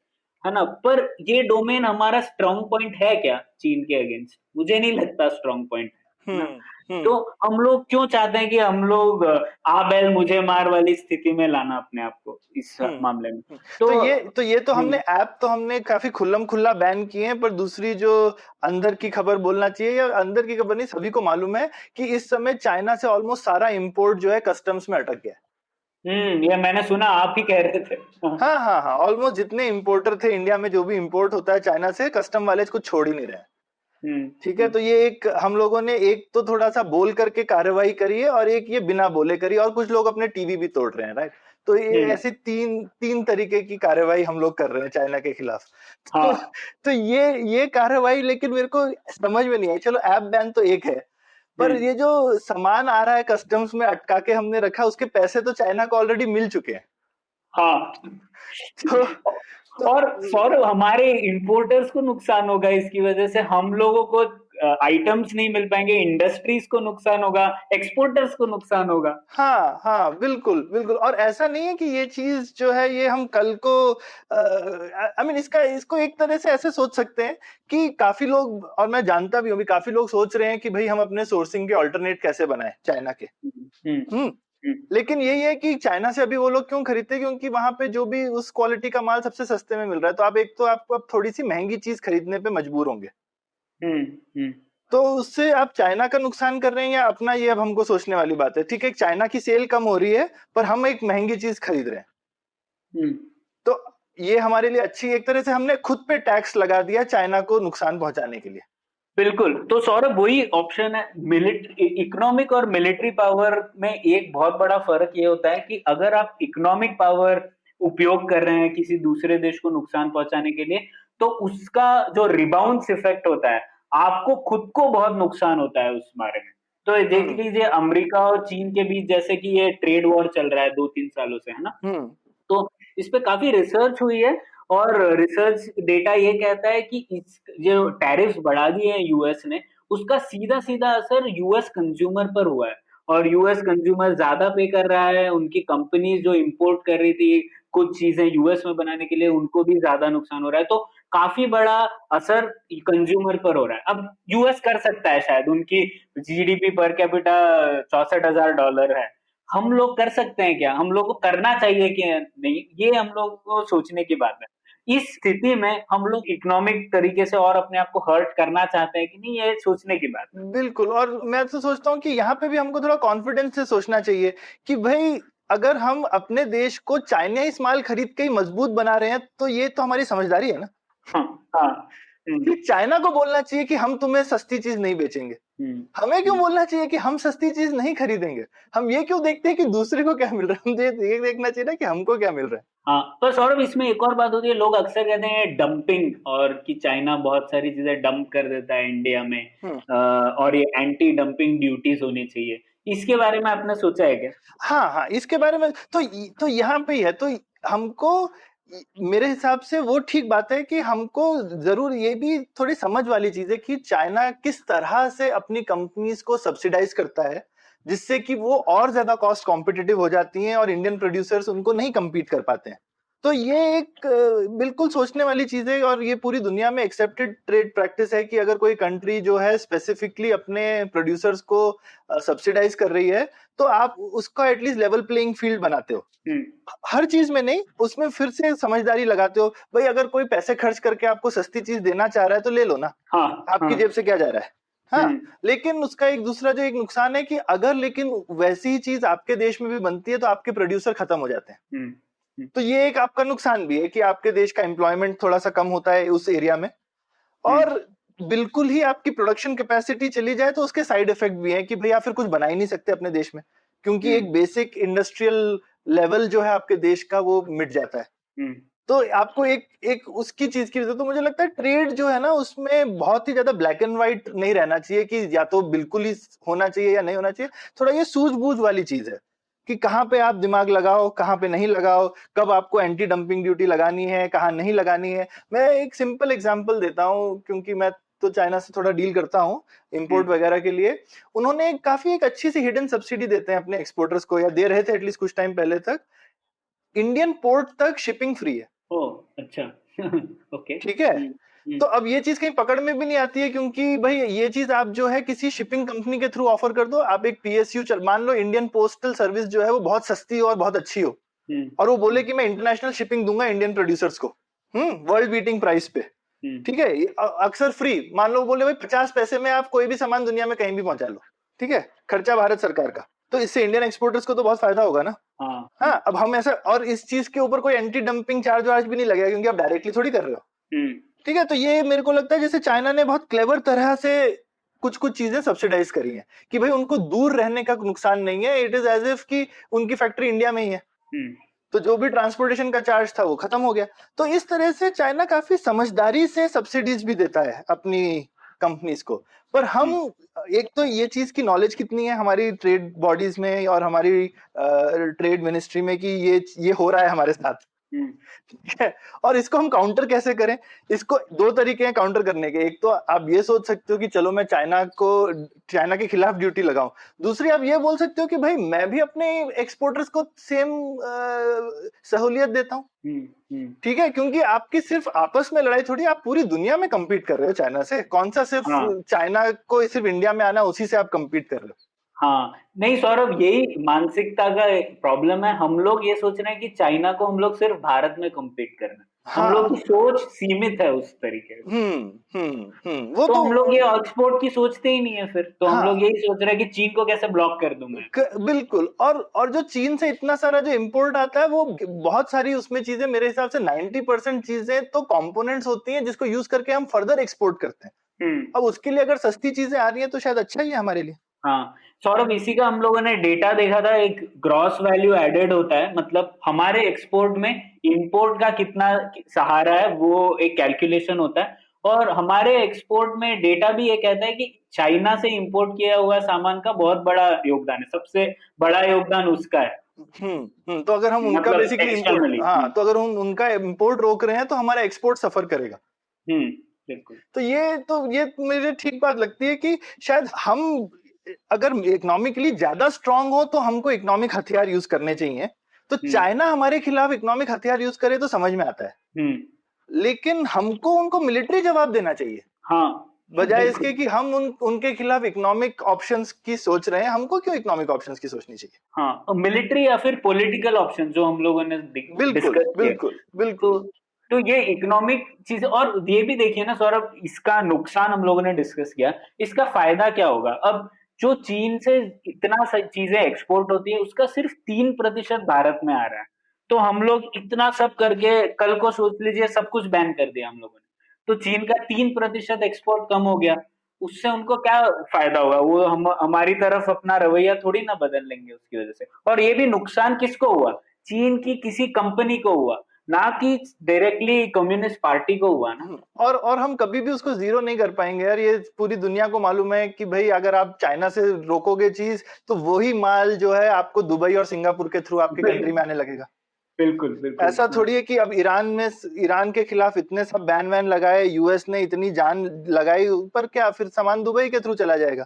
है ना। पर ये डोमेन हमारा स्ट्रांग पॉइंट है क्या चीन के अगेंस्ट? मुझे नहीं लगता स्ट्रांग पॉइंट है ना। हम्म। तो हम्म। हम लोग क्यों चाहते हैं कि हम लोग आ बैल मुझे मार वाली स्थिति में लाना अपने आप को इस हम्म। मामले में। हम्म। तो तो ये तो हमने ऐप तो हमने काफी खुल्लम खुल्ला बैन किए हैं, पर दूसरी जो अंदर की खबर बोलना चाहिए, या अंदर की खबर नहीं, सभी को मालूम है कि इस समय चाइना से ऑलमोस्ट सारा इंपोर्ट जो है कस्टम्स में अटक गया है। ये मैंने सुना, आप ही कह रहे थे। हाँ। हाँ हाँ हाँ, ऑलमोस्ट जितने इंपोर्टर थे इंडिया में, जो भी इंपोर्ट होता है चाइना से, कस्टम वाले इसको छोड़ ही नहीं रहे हैं। हम्म। ठीक है, तो ये एक हम लोगों ने एक तो थोड़ा सा बोल करके कार्रवाई करी है, और एक ये बिना बोले करी है, और कुछ लोग अपने टीवी भी तोड़ रहे हैं, राइट। तो ये हम्म। ऐसी तीन तीन तरीके की कार्रवाई हम लोग कर रहे हैं चाइना के खिलाफ। तो, हाँ। तो ये कार्रवाई लेकिन मेरे को समझ में नहीं आई। चलो ऐप बैन तो एक है, पर हम्म। ये जो सामान आ रहा है कस्टम्स में अटका के हमने रखा, उसके पैसे तो चाइना को ऑलरेडी मिल चुके हैं। हाँ। तो, तो और सौरभ, हमारे इंपोर्टर्स को नुकसान होगा इसकी वजह से, हम लोगों को आइटम्स नहीं मिल पाएंगे, इंडस्ट्रीज को नुकसान होगा, एक्सपोर्टर्स को नुकसान होगा। हाँ हाँ, बिल्कुल बिल्कुल। और ऐसा नहीं है कि ये चीज जो है ये हम कल को आई मीन इसको एक तरह से ऐसे सोच सकते हैं कि काफी लोग, और मैं जानता भी हूँ भी, काफी लोग सोच रहे हैं कि भाई हम अपने सोर्सिंग के ऑल्टरनेट कैसे बनाएं चाइना के। हम्म। हम्म। हम्म। लेकिन यही है कि चाइना से अभी वो लोग क्यों खरीदते हैं, क्योंकि वहां पे जो भी उस क्वालिटी का माल सबसे सस्ते में मिल रहा है। तो आप एक तो आपको अब थोड़ी सी महंगी चीज खरीदने पे मजबूर होंगे। हम्म। हम्म। तो उससे आप चाइना का नुकसान कर रहे हैं या अपना, ये अब हमको सोचने वाली बात है। ठीक है, चाइना की सेल कम हो रही है, पर हम एक महंगी चीज खरीद रहे हैं। हम्म। तो ये हमारे लिए अच्छी, एक तरह से हमने खुद पे टैक्स लगा दिया चाइना को नुकसान पहुंचाने के लिए। बिल्कुल, तो सौरभ वही ऑप्शन है। मिलिट्री, इकोनॉमिक और मिलिट्री पावर में एक बहुत बड़ा फर्क ये होता है कि अगर आप इकोनॉमिक पावर उपयोग कर रहे हैं किसी दूसरे देश को नुकसान पहुंचाने के लिए, तो उसका जो रिबाउंस इफेक्ट होता है, आपको खुद को बहुत नुकसान होता है उस बारे में। तो ये देख हम्म। लीजिए अमेरिका और चीन के बीच जैसे कि ये ट्रेड वॉर चल रहा है 2-3 सालों से, है ना। हम्म। तो इस पे काफी रिसर्च हुई है, और रिसर्च डेटा ये कहता है कि इस जो टैरिफ्स बढ़ा दिए हैं यूएस ने, उसका सीधा सीधा असर यूएस कंज्यूमर पर हुआ है। और यूएस कंज्यूमर ज्यादा पे कर रहा है, उनकी कंपनीज जो इंपोर्ट कर रही थी कुछ चीजें यूएस में बनाने के लिए, उनको भी ज्यादा नुकसान हो रहा है। तो काफी बड़ा असर कंज्यूमर पर हो रहा है। अब यूएस कर सकता है, शायद उनकी जीडीपी पर कैपिटा $64,000 है। हम लोग कर सकते हैं क्या? हम लोग को करना चाहिए कि नहीं, ये हम लोग को सोचने की बात है। इस स्थिति में हम लोग इकोनॉमिक तरीके से और अपने आप को हर्ट करना चाहते हैं कि नहीं, ये सोचने की बात है। बिल्कुल। और मैं तो सोचता हूँ कि यहाँ पे भी हमको थोड़ा कॉन्फिडेंस से सोचना चाहिए कि भाई अगर हम अपने देश को चाइनीज माल खरीद के ही मजबूत बना रहे हैं तो ये तो हमारी समझदारी है ना। हाँ। हाँ। कि चाइना को बोलना चाहिए कि हम तुम्हें सस्ती चीज नहीं बेचेंगे। हमें क्यों हम्म। बोलना चाहिए कि हम सस्ती चीज नहीं खरीदेंगे? हम ये क्यों देखते हैं कि दूसरे को क्या मिल रहा है? हम ये देखना चाहिए ना कि हमको क्या मिल रहा है। हाँ, पर सौरभ इसमें एक और बात होती है, लोग अक्सर कहते हैं डंपिंग, और कि चाइना बहुत सारी चीजें डंप कर देता है इंडिया में, हम्म। और ये एंटी डंपिंग ड्यूटीज होनी चाहिए। इसके बारे में आपने सोचा है क्या? हाँ हाँ, इसके बारे में तो यहाँ पे ही है। तो हमको मेरे हिसाब से वो ठीक बात है कि हमको जरूर ये भी थोड़ी समझ वाली चीज है कि चाइना किस तरह से अपनी कंपनीज को सब्सिडाइज करता है, जिससे कि वो और ज्यादा कॉस्ट कॉम्पिटिटिव हो जाती हैं और इंडियन प्रोड्यूसर्स उनको नहीं compete कर पाते हैं। तो ये एक बिल्कुल सोचने वाली चीज है। और ये पूरी दुनिया में एक्सेप्टेड ट्रेड प्रैक्टिस है कि अगर कोई कंट्री जो है स्पेसिफिकली अपने प्रोड्यूसर्स को सब्सिडाइज कर रही है तो आप उसका एटलीस्ट लेवल प्लेइंग फील्ड बनाते हो। हर चीज में नहीं, उसमें फिर से समझदारी लगाते हो। भाई अगर कोई पैसे खर्च करके आपको सस्ती चीज देना चाह रहा है तो ले लो ना, हाँ। आपकी हाँ। जेब से क्या जा रहा है। हाँ, लेकिन उसका एक दूसरा जो एक नुकसान है कि अगर लेकिन वैसी ही चीज आपके देश में भी बनती है तो आपके प्रोड्यूसर खत्म हो जाते हैं। तो ये एक आपका नुकसान भी है कि आपके देश का एम्प्लॉयमेंट थोड़ा सा कम होता है उस एरिया में। और बिल्कुल ही आपकी प्रोडक्शन कैपेसिटी चली जाए तो उसके साइड इफेक्ट भी हैं कि भाई आप फिर कुछ बना ही नहीं सकते अपने देश में, क्योंकि एक बेसिक इंडस्ट्रियल लेवल जो है आपके देश का वो मिट जाता है। तो आपको एक एक उसकी चीज की, तो मुझे लगता है ट्रेड जो है ना उसमें बहुत ही ज्यादा ब्लैक एंड व्हाइट नहीं रहना चाहिए कि या तो बिल्कुल ही होना चाहिए या नहीं होना चाहिए। थोड़ा ये सूझबूझ वाली चीज है कि कहाँ पे आप दिमाग लगाओ, कहाँ पे नहीं लगाओ, कब आपको एंटी डंपिंग ड्यूटी लगानी है, कहाँ नहीं लगानी है। मैं एक सिंपल एग्जांपल देता हूँ, क्योंकि मैं तो चाइना से थोड़ा डील करता हूँ इंपोर्ट वगैरह के लिए। उन्होंने काफी एक अच्छी सी हिडन सब्सिडी देते हैं अपने एक्सपोर्टर्स को, या दे रहे थे एटलीस्ट कुछ टाइम पहले तक। इंडियन पोर्ट तक शिपिंग फ्री है। ओह अच्छा। ओके। ठीक है। तो अब ये चीज कहीं पकड़ में भी नहीं आती है, क्योंकि भाई ये चीज आप जो है किसी शिपिंग कंपनी के थ्रू ऑफर कर दो। आप एक पीएसयू चल, मान लो इंडियन पोस्टल सर्विस जो है वो बहुत सस्ती और बहुत अच्छी हो, और वो बोले कि मैं इंटरनेशनल शिपिंग दूंगा इंडियन प्रोड्यूसर्स को, वर्ल्ड बीटिंग प्राइस पे। ठीक है, अक्सर फ्री। मान लो बोले भाई 50 पैसे में आप कोई भी सामान दुनिया में कहीं भी पहुंचा लो, ठीक है, खर्चा भारत सरकार का। तो इससे इंडियन एक्सपोर्टर्स को तो बहुत फायदा होगा ना। हाँ, अब हम ऐसा, और इस चीज के ऊपर कोई एंटी डंपिंग चार्ज वार्ज भी नहीं लगेगा, क्योंकि आप डायरेक्टली थोड़ी कर रहे हो। ठीक है, तो ये मेरे को लगता है जैसे चाइना ने बहुत क्लेवर तरह से कुछ कुछ चीजें सब्सिडाइज करी हैं कि भाई उनको दूर रहने का नुकसान नहीं है। इट इज एज इफ कि उनकी फैक्ट्री इंडिया में ही है, तो जो भी ट्रांसपोर्टेशन का चार्ज था वो खत्म हो गया। तो इस तरह से चाइना काफी समझदारी से सब्सिडीज भी देता है अपनी कंपनीज को। पर हम, एक तो ये चीज की नॉलेज कितनी है हमारी ट्रेड बॉडीज में और हमारी ट्रेड मिनिस्ट्री में कि ये हो रहा है हमारे साथ। ठीक है, और इसको हम काउंटर कैसे करें? इसको दो तरीके हैं काउंटर करने के। एक तो आप ये सोच सकते हो कि चलो मैं चाइना के खिलाफ ड्यूटी लगाऊं। दूसरी आप ये बोल सकते हो कि भाई मैं भी अपने एक्सपोर्टर्स को सेम सहूलियत देता हूं। ठीक है, क्योंकि आपकी सिर्फ आपस में लड़ाई थोड़ी, आप पूरी दुनिया में compete कर रहे हो चाइना से। कौन सा सिर्फ चाइना को सिर्फ इंडिया में आना उसी से आप compete कर रहे हो। हाँ, नहीं सौरभ, यही मानसिकता का एक प्रॉब्लम है। हम लोग ये सोच रहे हैं कि चाइना को हम लोग सिर्फ भारत में compete करना है। हम लोग की सोच सीमित है उस तरीके से। वो तो तो हम लोग ये एक्सपोर्ट की सोचते ही नहीं है फिर। तो हम हाँ, लोग यही सोच रहे हैं कि चीन को कैसे ब्लॉक कर दूं मैं। बिल्कुल। और जो चीन से इतना सारा जो इंपोर्ट आता है वो बहुत सारी उसमें चीजें, मेरे हिसाब से 90% चीजें तो कंपोनेंट्स होती हैं जिसको यूज करके हम फर्दर एक्सपोर्ट करते हैं। अब उसके लिए अगर सस्ती चीजें आ रही हैं तो शायद अच्छा ही है हमारे लिए। हाँ सौरभ, इसी का हम लोगों ने डेटा देखा था। एक ग्रॉस वैल्यू एडेड होता है, मतलब हमारे एक्सपोर्ट में इंपोर्ट का कितना सहारा है, वो एक कैलकुलेशन होता है। और हमारे एक्सपोर्ट में डेटा भी ये कहता है कि चाइना से इंपोर्ट किया हुआ सामान का बहुत बड़ा योगदान है, सबसे बड़ा योगदान उसका है। तो अगर हम उनका मतलब बेसिकली इम्पोर्ट, एक्सटर्नली। हाँ, तो अगर हम उनका इम्पोर्ट रोक रहे हैं तो हमारा एक्सपोर्ट सफर करेगा। बिल्कुल। तो ये मुझे ठीक बात लगती है कि शायद हम अगर इकोनॉमिकली ज्यादा स्ट्रांग हो तो हमको इकोनॉमिक हथियार यूज करने चाहिए। तो चाइना हमारे खिलाफ इकोनॉमिक हथियार यूज करे तो समझ में आता है, लेकिन हमको उनको मिलिट्री जवाब देना चाहिए। हाँ, बजाय इसके कि हम उनके खिलाफ इकोनॉमिक ऑप्शंस की सोच रहे हैं। हमको क्यों इकोनॉमिक ऑप्शंस की सोचनी चाहिए? हाँ, मिलिट्री या फिर पॉलिटिकल ऑप्शन जो हम लोगों ने बिल्कुल डिस्कस किया। बिल्कुल तो बिल्कुल। तो ये इकोनॉमिक चीज, और ये भी देखिए ना सौरभ, इसका नुकसान हम लोगों ने डिस्कस किया, इसका फायदा क्या होगा? अब जो चीन से इतना चीजें एक्सपोर्ट होती है उसका सिर्फ 3% भारत में आ रहा है। तो हम लोग इतना सब करके कल को सोच लीजिए सब कुछ बैन कर दिया हम लोगों ने, तो चीन का 3% एक्सपोर्ट कम हो गया। उससे उनको क्या फायदा होगा? वो हमारी तरफ अपना रवैया थोड़ी ना बदल लेंगे उसकी वजह से। और ये भी नुकसान किसको हुआ? चीन की किसी कंपनी को हुआ, ना कि डायरेक्टली कम्युनिस्ट पार्टी को हुआ ना। और हम कभी भी उसको जीरो नहीं कर पाएंगे यार। ये पूरी दुनिया को मालूम है कि भाई अगर आप चाइना से रोकोगे चीज तो वही माल जो है आपको दुबई और सिंगापुर के थ्रू आपके कंट्री में आने लगेगा। बिल्कुल बिल्कुल। ऐसा थोड़ी है कि अब ईरान के खिलाफ इतने सब बैन वैन लगाए, यूएस ने इतनी जान लगाई, पर क्या फिर सामान दुबई के थ्रू चला जाएगा?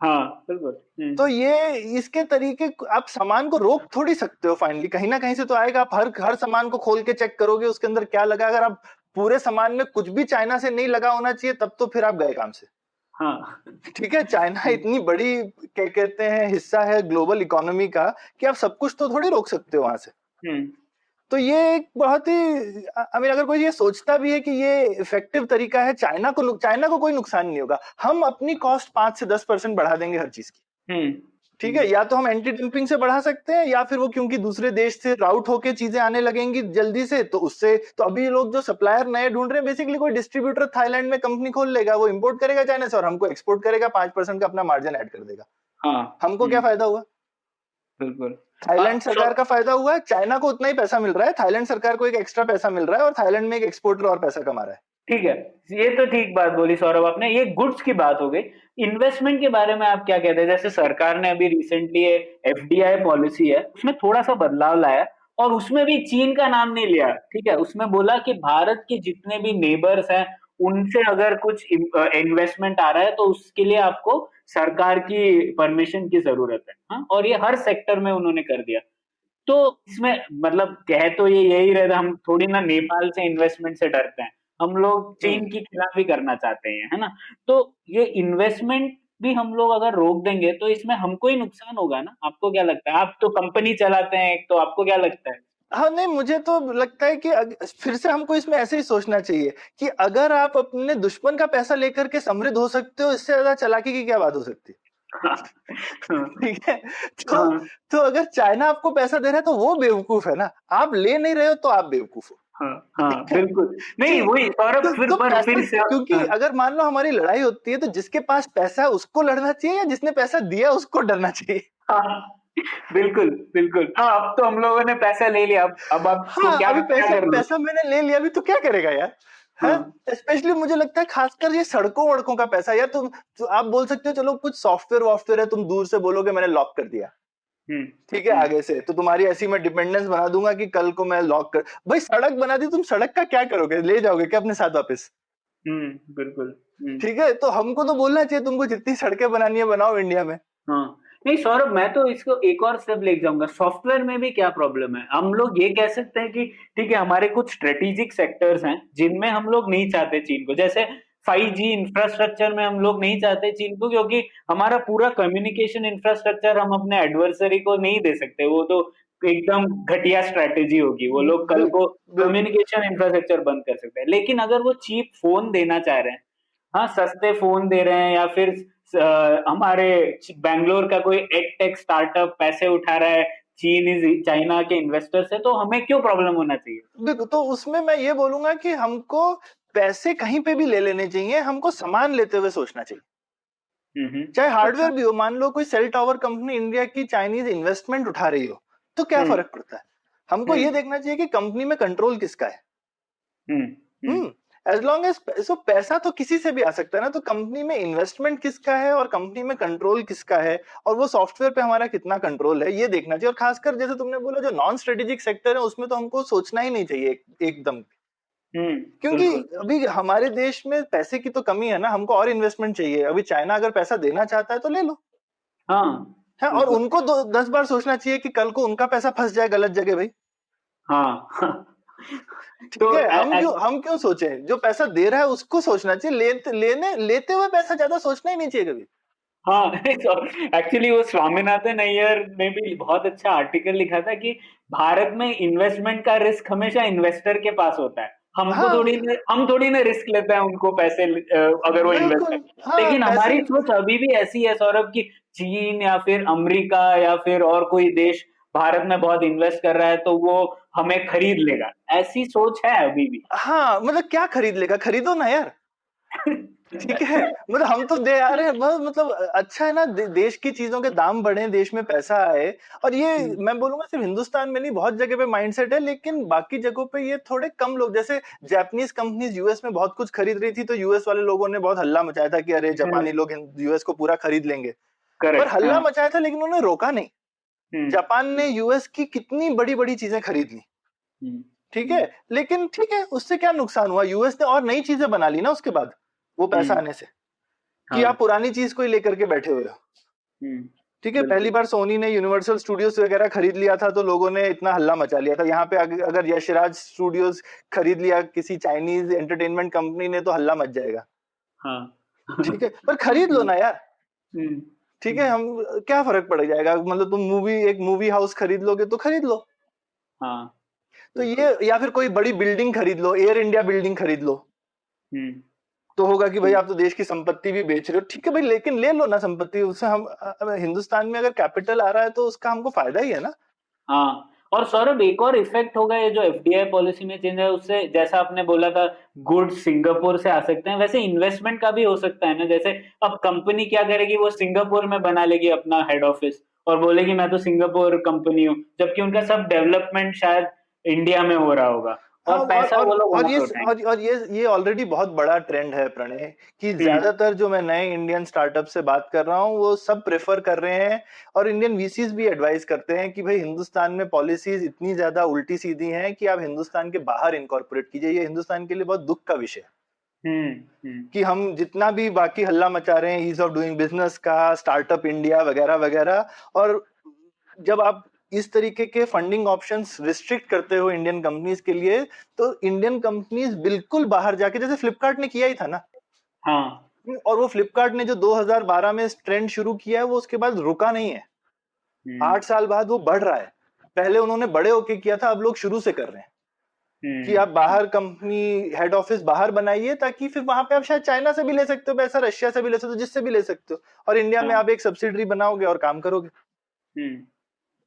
हाँ बिल्कुल। तो ये इसके तरीके, आप सामान को रोक थोड़ी सकते हो। फाइनली कहीं ना कहीं से तो आएगा। आप हर सामान को खोल के चेक करोगे उसके अंदर क्या लगा। अगर आप पूरे सामान में कुछ भी चाइना से नहीं लगा होना चाहिए तब तो फिर आप गए काम से। हाँ। ठीक है, चाइना इतनी बड़ी क्या कहते हैं हिस्सा है ग्लोबल इकोनॉमी का कि आप सब कुछ तो थोड़ी रोक सकते हो वहां से। तो ये एक बहुत ही अगर कोई ये सोचता भी है कि ये इफेक्टिव तरीका है, चाइना को कोई नुकसान नहीं होगा। हम अपनी कॉस्ट 5 से 10% बढ़ा देंगे हर चीज की। ठीक है, या तो हम एंटी डंपिंग से बढ़ा सकते हैं, या फिर वो क्योंकि दूसरे देश से राउट होके चीजें आने लगेंगी जल्दी से, तो उससे तो अभी लोग जो सप्लायर नए ढूंढ रहे हैं, बेसिकली कोई डिस्ट्रीब्यूटर थाईलैंड में कंपनी खोल लेगा, वो इंपोर्ट करेगा चाइना से और हमको एक्सपोर्ट करेगा, 5% का अपना मार्जिन ऐड कर देगा। हाँ। हमको क्या फायदा हुआ? बिल्कुल। थाईलैंड सरकार का फायदा हुआ है, चाइना को उतना ही पैसा मिल रहा है, थाईलैंड सरकार को एक एक्स्ट्रा पैसा मिल रहा है और थाईलैंड में एक एक्सपोर्टर और पैसा कमा रहा है। ठीक है, ये तो ठीक बात बोली सौरभ आपने। ये गुड्स की बात हो गई। इन्वेस्टमेंट के बारे में आप क्या कहते हैं? जैसे सरकार ने अभी रिसेंटली एफडीआई पॉलिसी है उसमें थोड़ा सा बदलाव लाया, और उसमें भी चीन का नाम नहीं लिया। ठीक है, उसमें बोला कि भारत के जितने भी नेबर्स हैं उनसे अगर कुछ इन्वेस्टमेंट आ रहा है तो उसके लिए आपको सरकार की परमिशन की जरूरत है। हाँ, और ये हर सेक्टर में उन्होंने कर दिया। तो इसमें मतलब कह तो ये यही रहता, हम थोड़ी ना नेपाल से इन्वेस्टमेंट से डरते हैं, हम लोग चीन की खिलाफी करना चाहते हैं, है ना? तो ये इन्वेस्टमेंट भी हम लोग अगर रोक देंगे तो इसमें हमको ही नुकसान होगा ना। आपको क्या लगता है? आप तो कंपनी चलाते हैं एक, तो आपको क्या लगता है? हाँ, नहीं, मुझे तो लगता है कि फिर से हमको इसमें ऐसे ही सोचना चाहिए कि अगर आप अपने दुश्मन का पैसा लेकर के समृद्ध हो सकते हो, इससे ज्यादा चालाकी की क्या बात हो सकती है? ठीक है, तो अगर चाइना आपको पैसा दे रहा है तो वो बेवकूफ है ना, आप ले नहीं रहे हो तो आप बेवकूफ हो। हाँ बिल्कुल। नहीं वही सौरभ, फिर तो पर फिर से क्योंकि अगर मान लो हमारी लड़ाई होती है तो जिसके पास पैसा है उसको लड़ना चाहिए, या जिसने पैसा दिया उसको डरना चाहिए? हाँ बिल्कुल बिल्कुल। हाँ, अब तो हम लोगों ने पैसा ले लिया, अब आपको हाँ, क्या अभी क्या कर लो। पैसा मैंने ले लिया, अभी तो क्या करेगा यार? है स्पेशली मुझे लगता है खासकर ये सड़कों वड़कों का पैसा यार। तो आप बोल सकते हो चलो कुछ सॉफ्टवेयर वॉफ्टवेयर है, तुम दूर से बोलोगे मैंने लॉक कर दिया, ठीक है, आगे से तो तुम्हारी ऐसी मैं डिपेंडेंस बना दूंगा कि कल को मैं लॉक कर। भाई सड़क बना दी, तुम सड़क का क्या करोगे? ले जाओगे क्या अपने साथ वापस? बिल्कुल। ठीक है, तो हमको तो बोलना चाहिए तुमको जितनी सड़कें बनानी है बनाओ इंडिया में। हाँ, नहीं सौरभ, मैं तो इसको एक और स्टेप ले जाऊंगा। सॉफ्टवेयर में भी क्या प्रॉब्लम है? हम लोग ये कह सकते हैं कि ठीक है, हमारे कुछ स्ट्रेटेजिक सेक्टर्स हैं जिनमें हम लोग नहीं चाहते चीन को, जैसे 5G इंफ्रास्ट्रक्चर में हम लोग नहीं चाहते चीन को, क्योंकि हमारा पूरा कम्युनिकेशन इंफ्रास्ट्रक्चर हम अपने एडवर्सरी को नहीं दे सकते। वो तो एकदम घटिया स्ट्रेटेजी होगी। वो लोग कल को बिल्कुल। कम्युनिकेशन इंफ्रास्ट्रक्चर बंद कर सकते हैं। लेकिन अगर वो चीप फोन देना चाह रहे हैं, हाँ सस्ते फोन दे रहे हैं, या फिर हमारे बैंगलोर का कोई एडटेक स्टार्टअप पैसे उठा रहा है चाइना के इन्वेस्टर से, तो हमें क्यों प्रॉब्लम होना चाहिए? देखो, तो उसमें मैं ये बोलूंगा कि हमको पैसे कहीं पे भी ले लेने चाहिए, हमको सामान लेते हुए सोचना चाहिए। चाहे हार्डवेयर भी हो, मान लो कोई सेल टावर कंपनी इंडिया की चाइनीज इन्वेस्टमेंट उठा रही हो, तो क्या फर्क पड़ता है? हमको ये देखना चाहिए कि कंपनी में कंट्रोल किसका है। एज लॉन्ग एज सो पैसा तो किसी से भी आ सकता है ना, तो कंपनी में इन्वेस्टमेंट किसका है और कंपनी में कंट्रोल किसका है और वो सॉफ्टवेयर पे हमारा कितना कंट्रोल है, ये देखना चाहिए। और खासकर जैसे तुमने बोला जो नॉन स्ट्रेटेजिक सेक्टर है उसमें तो हमको सोचना ही नहीं चाहिए एकदम, क्योंकि बिल्कुल। अभी हमारे देश में पैसे की तो कमी है ना, हमको और इन्वेस्टमेंट चाहिए। अभी चाइना अगर पैसा देना चाहता है तो ले लो हाँ है, और बिल्कुल। उनको 10 बार सोचना चाहिए कि कल को उनका पैसा फंस जाए गलत जगह भाई। हाँ तो ठीक है, हम क्यों सोचें, जो पैसा दे रहा है उसको सोचना चाहिए, लेते हुए पैसा ज्यादा सोचना ही नहीं चाहिए कभी। हाँ एक्चुअली वो स्वामीनाथन अय्यर ने भी बहुत अच्छा आर्टिकल लिखा था कि भारत में इन्वेस्टमेंट का रिस्क हमेशा इन्वेस्टर के पास होता है। हाँ हम थोड़ी ना रिस्क लेते हैं उनको पैसे अगर वो इन्वेस्ट बिल्कुल, करते। हाँ लेकिन पैसे। हमारी सोच अभी भी ऐसी है सौरभ की चीन या फिर अमेरिका या फिर और कोई देश भारत में बहुत इन्वेस्ट कर रहा है तो वो हमें खरीद लेगा, ऐसी सोच है अभी भी। हाँ मतलब क्या खरीद लेगा, खरीदो ना यार। ठीक है, मतलब हम तो दे आ रहे हैं बहुत, मतलब अच्छा है ना, देश की चीजों के दाम बढ़े, देश में पैसा आए। और ये मैं बोलूंगा सिर्फ हिंदुस्तान में नहीं, बहुत जगह पे माइंडसेट है, लेकिन बाकी जगहों पे ये थोड़े कम लोग, जैसे जापानीज कंपनीज यूएस में बहुत कुछ खरीद रही थी तो यूएस वाले लोगों ने बहुत हल्ला मचाया था कि अरे जापानी लोग यूएस को पूरा खरीद लेंगे। पर करेक्ट। हल्ला हाँ। मचाया था लेकिन उन्होंने रोका नहीं। हम्म। जापान ने यूएस की कितनी बड़ी बड़ी चीजें खरीद ली। हम्म। ठीक है, हम्म। लेकिन ठीक है, उससे क्या नुकसान हुआ, यूएस ने और नई चीजें बना ली ना उसके बाद, वो पैसा हम्म। आने से, कि आप हाँ। पुरानी चीज को ही लेकर के बैठे हुए हो। ठीक है, पहली बिल्कुल। बार सोनी ने यूनिवर्सल स्टूडियोज वगैरह खरीद लिया था तो लोगों ने इतना हल्ला मचा लिया था। यहाँ पे अगर यशराज स्टूडियोज खरीद लिया किसी चाइनीज एंटरटेनमेंट कंपनी ने तो हल्ला मच जाएगा। हाँ ठीक है, पर खरीद लो ना यार। हम्म। ठीक है, हम्म। हम क्या फर्क पड़ जाएगा, मतलब तुम एक मूवी हाउस खरीद लोगे तो खरीद लो। हाँ तो बिल्कुल। ये, या फिर कोई बड़ी बिल्डिंग खरीद लो, एयर इंडिया बिल्डिंग खरीद लो, हम्म। तो होगा कि भाई हम्म। आप तो देश की संपत्ति भी बेच रहे हो। ठीक है भाई, लेकिन ले लो ना संपत्ति, उससे हम हिंदुस्तान में अगर कैपिटल आ रहा है तो उसका हमको फायदा ही है ना। हाँ और सौरभ एक और इफेक्ट होगा ये जो एफडीआई पॉलिसी में चेंज है उससे, जैसा आपने बोला था गुड्स सिंगापुर से आ सकते हैं, वैसे इन्वेस्टमेंट का भी हो सकता है ना। जैसे अब कंपनी क्या करेगी, वो सिंगापुर में बना लेगी अपना हेड ऑफिस और बोलेगी मैं तो सिंगापुर कंपनी हूँ, जबकि उनका सब डेवलपमेंट शायद इंडिया में हो रहा होगा हाँ, और पैसा वो लोग और वहां ये से उठाएंगे। ये ऑलरेडी बहुत बड़ा ट्रेंड है प्रणय, कि हम्म। ज्यादातर जो मैं नए इंडियन स्टार्टअप से बात कर रहा हूँ वो सब प्रेफर कर रहे हैं, और इंडियन वीसीज भी एडवाइस करते हैं कि भाई हिंदुस्तान में पॉलिसीज इतनी ज्यादा उल्टी सीधी हैं कि आप हिंदुस्तान के बाहर इनकॉर्पोरेट कीजिए। ये हिंदुस्तान के लिए बहुत दुख का विषय है हम्म। हम्म। कि हम जितना भी बाकी हल्ला मचा रहे हैं ईज ऑफ डूइंग बिजनेस का, स्टार्टअप इंडिया वगैरह वगैरह, और जब आप इस तरीके के फंडिंग ऑप्शंस रिस्ट्रिक्ट करते हो इंडियन कंपनीज के लिए, तो इंडियन कंपनीज बिल्कुल बाहर जाके, जैसे फ्लिपकार्ट ने किया ही था ना। हाँ। और वो फ्लिपकार्ट ने जो 2012 में ट्रेंड शुरू किया है वो उसके बाद रुका नहीं है। हम्म। 8 साल बाद वो बढ़ रहा है। पहले उन्होंने बड़े होके किया था, अब लोग शुरू से कर रहे हैं कि हम्म। आप बाहर कंपनी हेड ऑफिस बाहर बनाइए, ताकि फिर वहां पे आप शायद चाइना से भी ले सकते हो पैसा, रशिया से भी ले सकते हो, जिससे भी ले सकते हो, और इंडिया में हाँ। आप एक सब्सिडरी बनाओगे और काम करोगे। हम्म।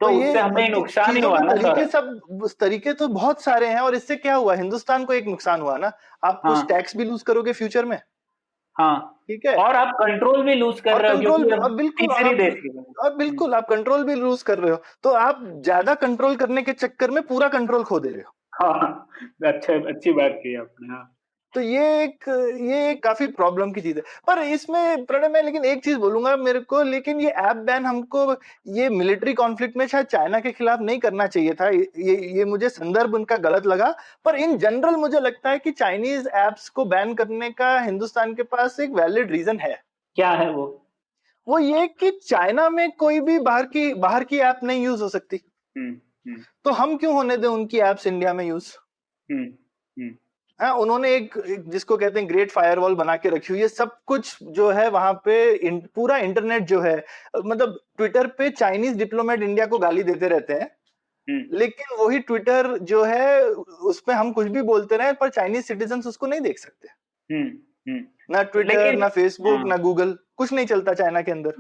तो तो ये उससे हमें नुकसान ही चीजों हुआ के ना तरीके, सौरभ। सब तरीके तो बहुत सारे हैं, और इससे क्या हुआ, हिंदुस्तान को एक नुकसान हुआ ना, आप कुछ हाँ। टैक्स भी लूज करोगे फ्यूचर में। हाँ ठीक है, और आप कंट्रोल भी लूज कर और रहे हो क्योंकि कंट्रोल, अब और बिल्कुल, तीसरी देश की और बिल्कुल आप कंट्रोल भी लूज कर रहे हो, तो आप ज्यादा कंट्रोल करने के चक्कर में पूरा कंट्रोल खो दे रहे हो। हाँ अच्छा, अच्छी बात की आपने। हाँ। तो ये एक काफी प्रॉब्लम की चीज है। पर इसमें प्रणय मैं लेकिन एक चीज बोलूंगा मेरे को, लेकिन ये ऐप बैन हमको ये मिलिट्री कॉन्फ्लिक्ट में शायद चाइना के खिलाफ नहीं करना चाहिए था, ये मुझे संदर्भ उनका गलत लगा। पर इन जनरल मुझे लगता है कि चाइनीज एप्स को बैन करने का हिंदुस्तान के पास एक वैलिड रीजन है। क्या है वो? वो ये कि चाइना में कोई भी बाहर की ऐप नहीं यूज हो सकती, हम्म। हम्म। तो हम क्यों होने दें उनकी एप्स इंडिया में यूज। हम्म। हम्म। हाँ, उन्होंने एक जिसको कहते हैं ग्रेट फायरवॉल बना के रखी हुई है, सब कुछ जो है वहां पे पूरा इंटरनेट जो है, मतलब ट्विटर पे चाइनीज डिप्लोमेट इंडिया को गाली देते रहते हैं, हम्म। लेकिन वही ट्विटर जो है उसपे हम कुछ भी बोलते रहे पर चाइनीज सिटीजन उसको नहीं देख सकते। हम्म। हम्म। ना ट्विटर, लेकिन ना फेसबुक, हाँ। ना गूगल, कुछ नहीं चलता चाइना के अंदर।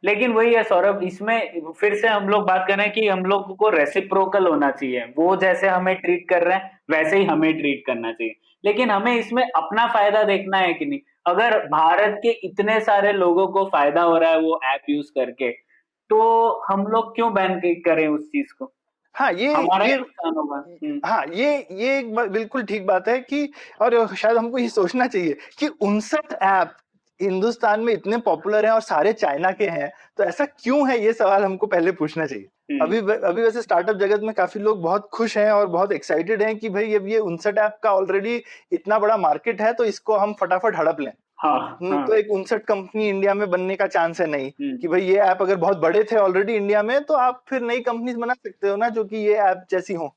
लेकिन वही है सौरभ, इसमें फिर से हम लोग बात कर रहे हैं कि हम लोग को रेसिप्रोकल होना चाहिए, वो जैसे हमें ट्रीट कर रहे हैं वैसे ही हमें ट्रीट करना चाहिए। लेकिन हमें इसमें अपना फायदा देखना है कि नहीं। अगर भारत के इतने सारे लोगों को फायदा हो रहा है वो ऐप यूज करके, तो हम लोग क्यों बैन करें उस चीज को? हाँ हमारा ही ये नुकसान होगा। हाँ ये एक बिल्कुल ठीक बात है कि, और शायद हमको ये सोचना चाहिए कि 59 ऐप हिंदुस्तान में इतने पॉपुलर हैं और सारे चाइना के हैं, तो ऐसा क्यों है, ये सवाल हमको पहले पूछना चाहिए। अभी वैसे स्टार्टअप जगत में काफी लोग बहुत खुश हैं और बहुत एक्साइटेड हैं कि भाई अब ये 59 ऐप का ऑलरेडी इतना बड़ा मार्केट है, तो इसको हम फटाफट हड़प लें। हाँ, तो एक 59 कंपनी इंडिया में बनने का चांस है नहीं कि भाई ये ऐप अगर बहुत बड़े थे ऑलरेडी इंडिया में, तो आप फिर नई कंपनीज बना सकते हो ना जो कि ये ऐप जैसी हो।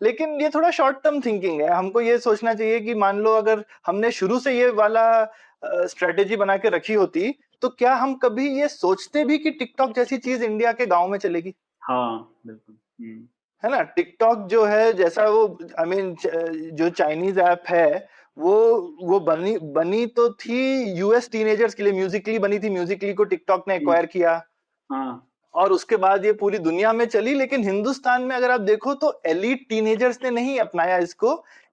लेकिन ये थोड़ा शॉर्ट टर्म थिंकिंग है। हमको ये सोचना चाहिए कि मान लो अगर हमने शुरू से ये वाला स्ट्रेटेजी बना के रखी होती, तो क्या हम कभी ये सोचते भी कि टिकटॉक जैसी चीज इंडिया के गांव में चलेगी? हाँ बिल्कुल। है ना, टिकटॉक जो है जैसा वो आई मीन जो चाइनीज ऐप है, वो बनी तो थी यूएस टीनेजर्स के लिए, म्यूजिकली बनी थी, म्यूजिकली को टिकटॉक ने एक्वायर किया। हाँ, और उसके बाद ये पूरी दुनिया में चली, लेकिन हिंदुस्तान में अगर आप देखो तो एलीट टीनेजर्स ने नहीं अपनाया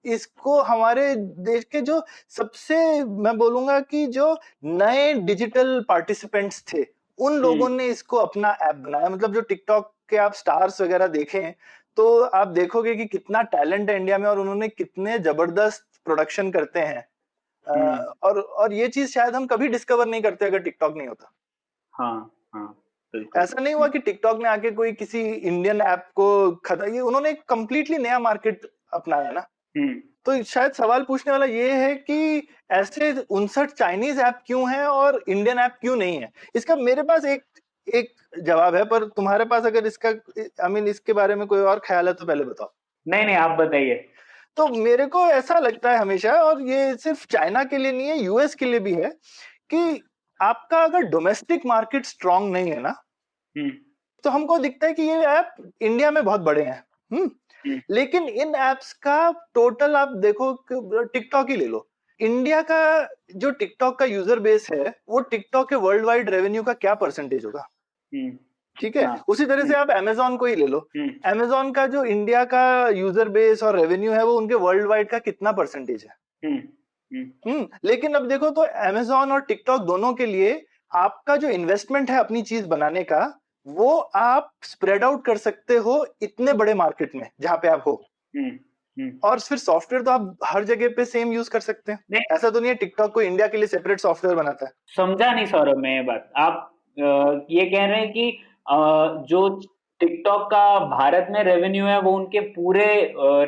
इसको हमारे देश के जो सबसे, मैं बोलूंगा कि जो नए डिजिटल पार्टिसिपेंट्स थे, उन लोगों ने इसको अपना ऐप बनाया। मतलब जो टिकटॉक के आप स्टार्स वगैरह देखें तो आप देखोगे कि कितना टैलेंट है इंडिया में और उन्होंने कितने जबरदस्त प्रोडक्शन करते हैं। और ये चीज शायद हम कभी डिस्कवर नहीं करते अगर टिकटॉक नहीं होता। हाँ, हाँ, बिल्कुल। ऐसा नहीं हुआ कि टिकटॉक ने आके कोई किसी इंडियन ऐप को ये उन्होंने एक कंप्लीटली नया मार्केट अपनाया ना। तो शायद सवाल पूछने वाला ये है कि ऐसे 59 चाइनीज ऐप क्यों हैं और इंडियन ऐप क्यों नहीं है? इसका मेरे पास एक एक जवाब है, पर तुम्हारे पास अगर इसका इसके बारे में कोई और ख्याल है तो पहले बताओ। नहीं नहीं, आप बताइए। तो मेरे को ऐसा लगता है हमेशा, और ये सिर्फ चाइना के लिए नहीं है, यूएस के लिए भी है, कि आपका अगर डोमेस्टिक मार्केट स्ट्रांग नहीं है ना, तो हमको दिखता है कि ये ऐप इंडिया में बहुत बड़े हैं। लेकिन इन एप्स का टोटल आप देखो, टिकटॉक ही ले लो, इंडिया का जो टिकटॉक का यूजर बेस है, वो टिकटॉक के वर्ल्ड वाइड रेवेन्यू का क्या परसेंटेज होगा? ठीक है, उसी तरह से आप अमेजोन को ही ले लो। अमेजोन का जो इंडिया का यूजर बेस और रेवेन्यू है, वो उनके वर्ल्ड वाइड का कितना परसेंटेज है? लेकिन अब देखो तो अमेजोन और टिकटॉक दोनों के लिए आपका जो इन्वेस्टमेंट है अपनी चीज बनाने का, वो आप स्प्रेड आउट कर सकते हो इतने बड़े मार्केट में जहां पे आप हो। और फिर सॉफ्टवेयर तो आप हर जगह पे सेम यूज कर सकते हैं। ऐसा तो नहीं है टिकटॉक को इंडिया के लिए सेपरेट सॉफ्टवेयर बनाता है। समझा नहीं सौरभ मैं ये बात। आप ये कह रहे हैं कि जो टिकटॉक का भारत में रेवेन्यू है वो उनके पूरे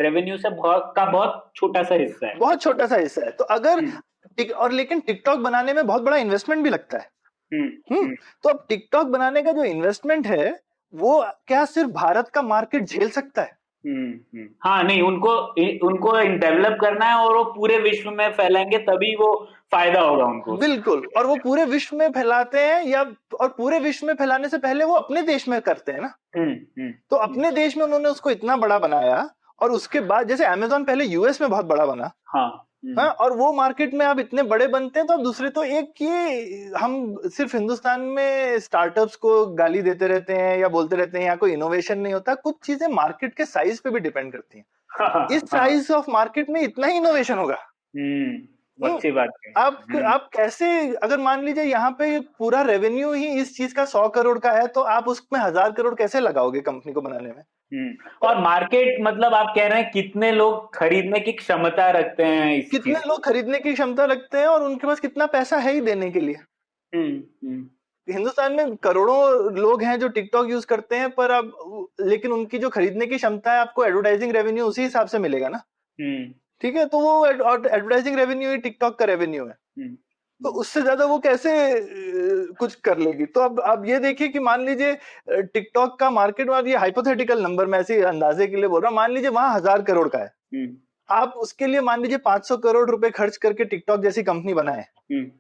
रेवेन्यू से बहुत छोटा सा हिस्सा है। बहुत छोटा सा हिस्सा है। तो अगर और लेकिन टिकटॉक बनाने में बहुत बड़ा इन्वेस्टमेंट भी लगता है। तो अब टिकटॉक बनाने का जो इन्वेस्टमेंट है, वो क्या सिर्फ भारत का मार्केट झेल सकता है? हाँ नहीं, उनको डेवलप करना है और वो पूरे विश्व में फैलाएंगे तभी वो फायदा होगा उनको। बिल्कुल, और वो पूरे विश्व में फैलाते हैं, या और पूरे विश्व में फैलाने से पहले वो अपने देश में करते हैं ना। तो अपने देश में उन्होंने उसको इतना बड़ा बनाया, और उसके बाद जैसे अमेजोन पहले यूएस में बहुत बड़ा बना। हाँ, और वो मार्केट में आप इतने बड़े बनते हैं, तो अब दूसरे तो एक ये हम सिर्फ हिंदुस्तान में स्टार्टअप्स को गाली देते रहते हैं या बोलते रहते हैं यहाँ कोई इनोवेशन नहीं होता। कुछ चीजें मार्केट के साइज पे भी डिपेंड करती हैं। इस साइज ऑफ मार्केट में इतना ही इनोवेशन होगा। अच्छी बात है। आप कैसे, अगर मान लीजिए यहाँ पे पूरा रेवेन्यू ही इस चीज का 100 करोड़ का है, तो आप उसमें 1000 करोड़ कैसे लगाओगे कंपनी को बनाने में? और मार्केट मतलब आप कह रहे हैं कितने लोग खरीदने की क्षमता रखते हैं कितने लोग खरीदने की क्षमता रखते हैं, और उनके पास कितना पैसा है ही देने के लिए। हिंदुस्तान में करोड़ों लोग हैं जो टिकटॉक यूज करते हैं, पर अब लेकिन उनकी जो खरीदने की क्षमता है, आपको एडवर्टाइजिंग रेवेन्यू उसी हिसाब से मिलेगा ना। ठीक है, तो वो एडवर्टाइजिंग रेवेन्यू ही टिकटॉक का रेवेन्यू है। तो उससे ज्यादा वो कैसे कुछ कर लेगी? तो अब ये देखिए कि मान लीजिए टिकटॉक का मार्केट में, ये हाइपोथेटिकल नंबर मैं ऐसे अंदाजे के लिए बोल रहा हूँ, मान लीजिए वहां 1000 करोड़ का है। आप उसके लिए मान लीजिए 500 करोड़ रुपए खर्च करके टिकटॉक जैसी कंपनी बनाए।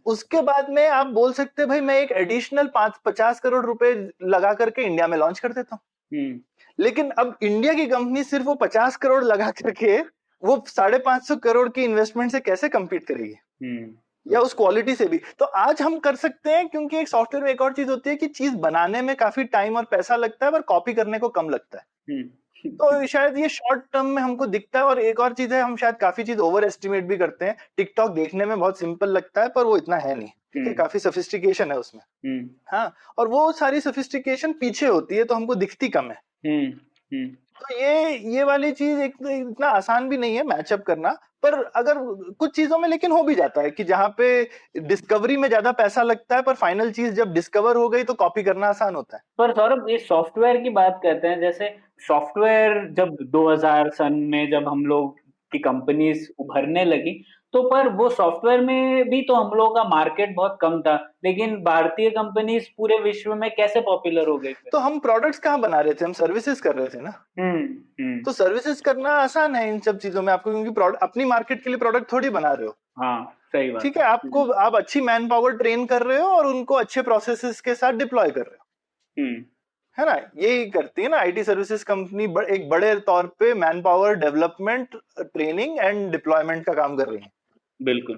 उसके बाद में आप बोल सकते हैं भाई मैं एक एडिशनल 50 करोड़ रुपए लगा करके इंडिया में लॉन्च कर देता हूँ। लेकिन अब इंडिया की कंपनी सिर्फ वो 50 करोड़ लगा करके वो 550 करोड़ की इन्वेस्टमेंट से कैसे कम्पीट करेगी, या उस क्वालिटी से भी? तो आज हम कर सकते हैं, क्योंकि एक सॉफ्टवेयर में एक और चीज होती है कि चीज बनाने में काफी टाइम और पैसा लगता है, पर कॉपी करने को कम लगता है। तो शायद ये शॉर्ट टर्म में हमको दिखता है। और एक और चीज है, हम शायद काफी चीज ओवर एस्टिमेट भी करते हैं। टिकटॉक देखने में बहुत सिंपल लगता है, पर वो इतना है नहीं। ठीक है, काफी सोफिस्टिकेशन है उसमें। हाँ, और वो सारी सोफिस्टिकेशन पीछे होती है, तो हमको दिखती कम है। तो ये वाली चीज एक इतना आसान भी नहीं है मैचअप करना, पर अगर कुछ चीजों में लेकिन हो भी जाता है कि जहाँ पे डिस्कवरी में ज्यादा पैसा लगता है पर फाइनल चीज जब डिस्कवर हो गई तो कॉपी करना आसान होता है। पर सौरभ, ये सॉफ्टवेयर की बात करते हैं, जैसे सॉफ्टवेयर जब 2000 सन में जब हम लोग की कंपनीज उभरने लगी, तो पर वो सॉफ्टवेयर में भी तो हम लोगों का मार्केट बहुत कम था, लेकिन भारतीय कंपनीज पूरे विश्व में कैसे पॉपुलर हो गई फिर? तो हम प्रोडक्ट्स कहाँ बना रहे थे, हम सर्विसेज कर रहे थे ना। हम्म। तो सर्विसेज करना आसान है इन सब चीजों में आपको, क्योंकि अपनी मार्केट के लिए प्रोडक्ट थोड़ी बना रहे हो। हाँ, सही बात ठीक है। है, आपको आप अच्छी मैन पावर ट्रेन कर रहे हो और उनको अच्छे प्रोसेसेस के साथ डिप्लॉय कर रहे हो, हम्म है ना। यही करती है ना आईटी सर्विसेज कंपनी, एक बड़े तौर पे man power development, training and deployment का काम कर रही है। बिल्कुल।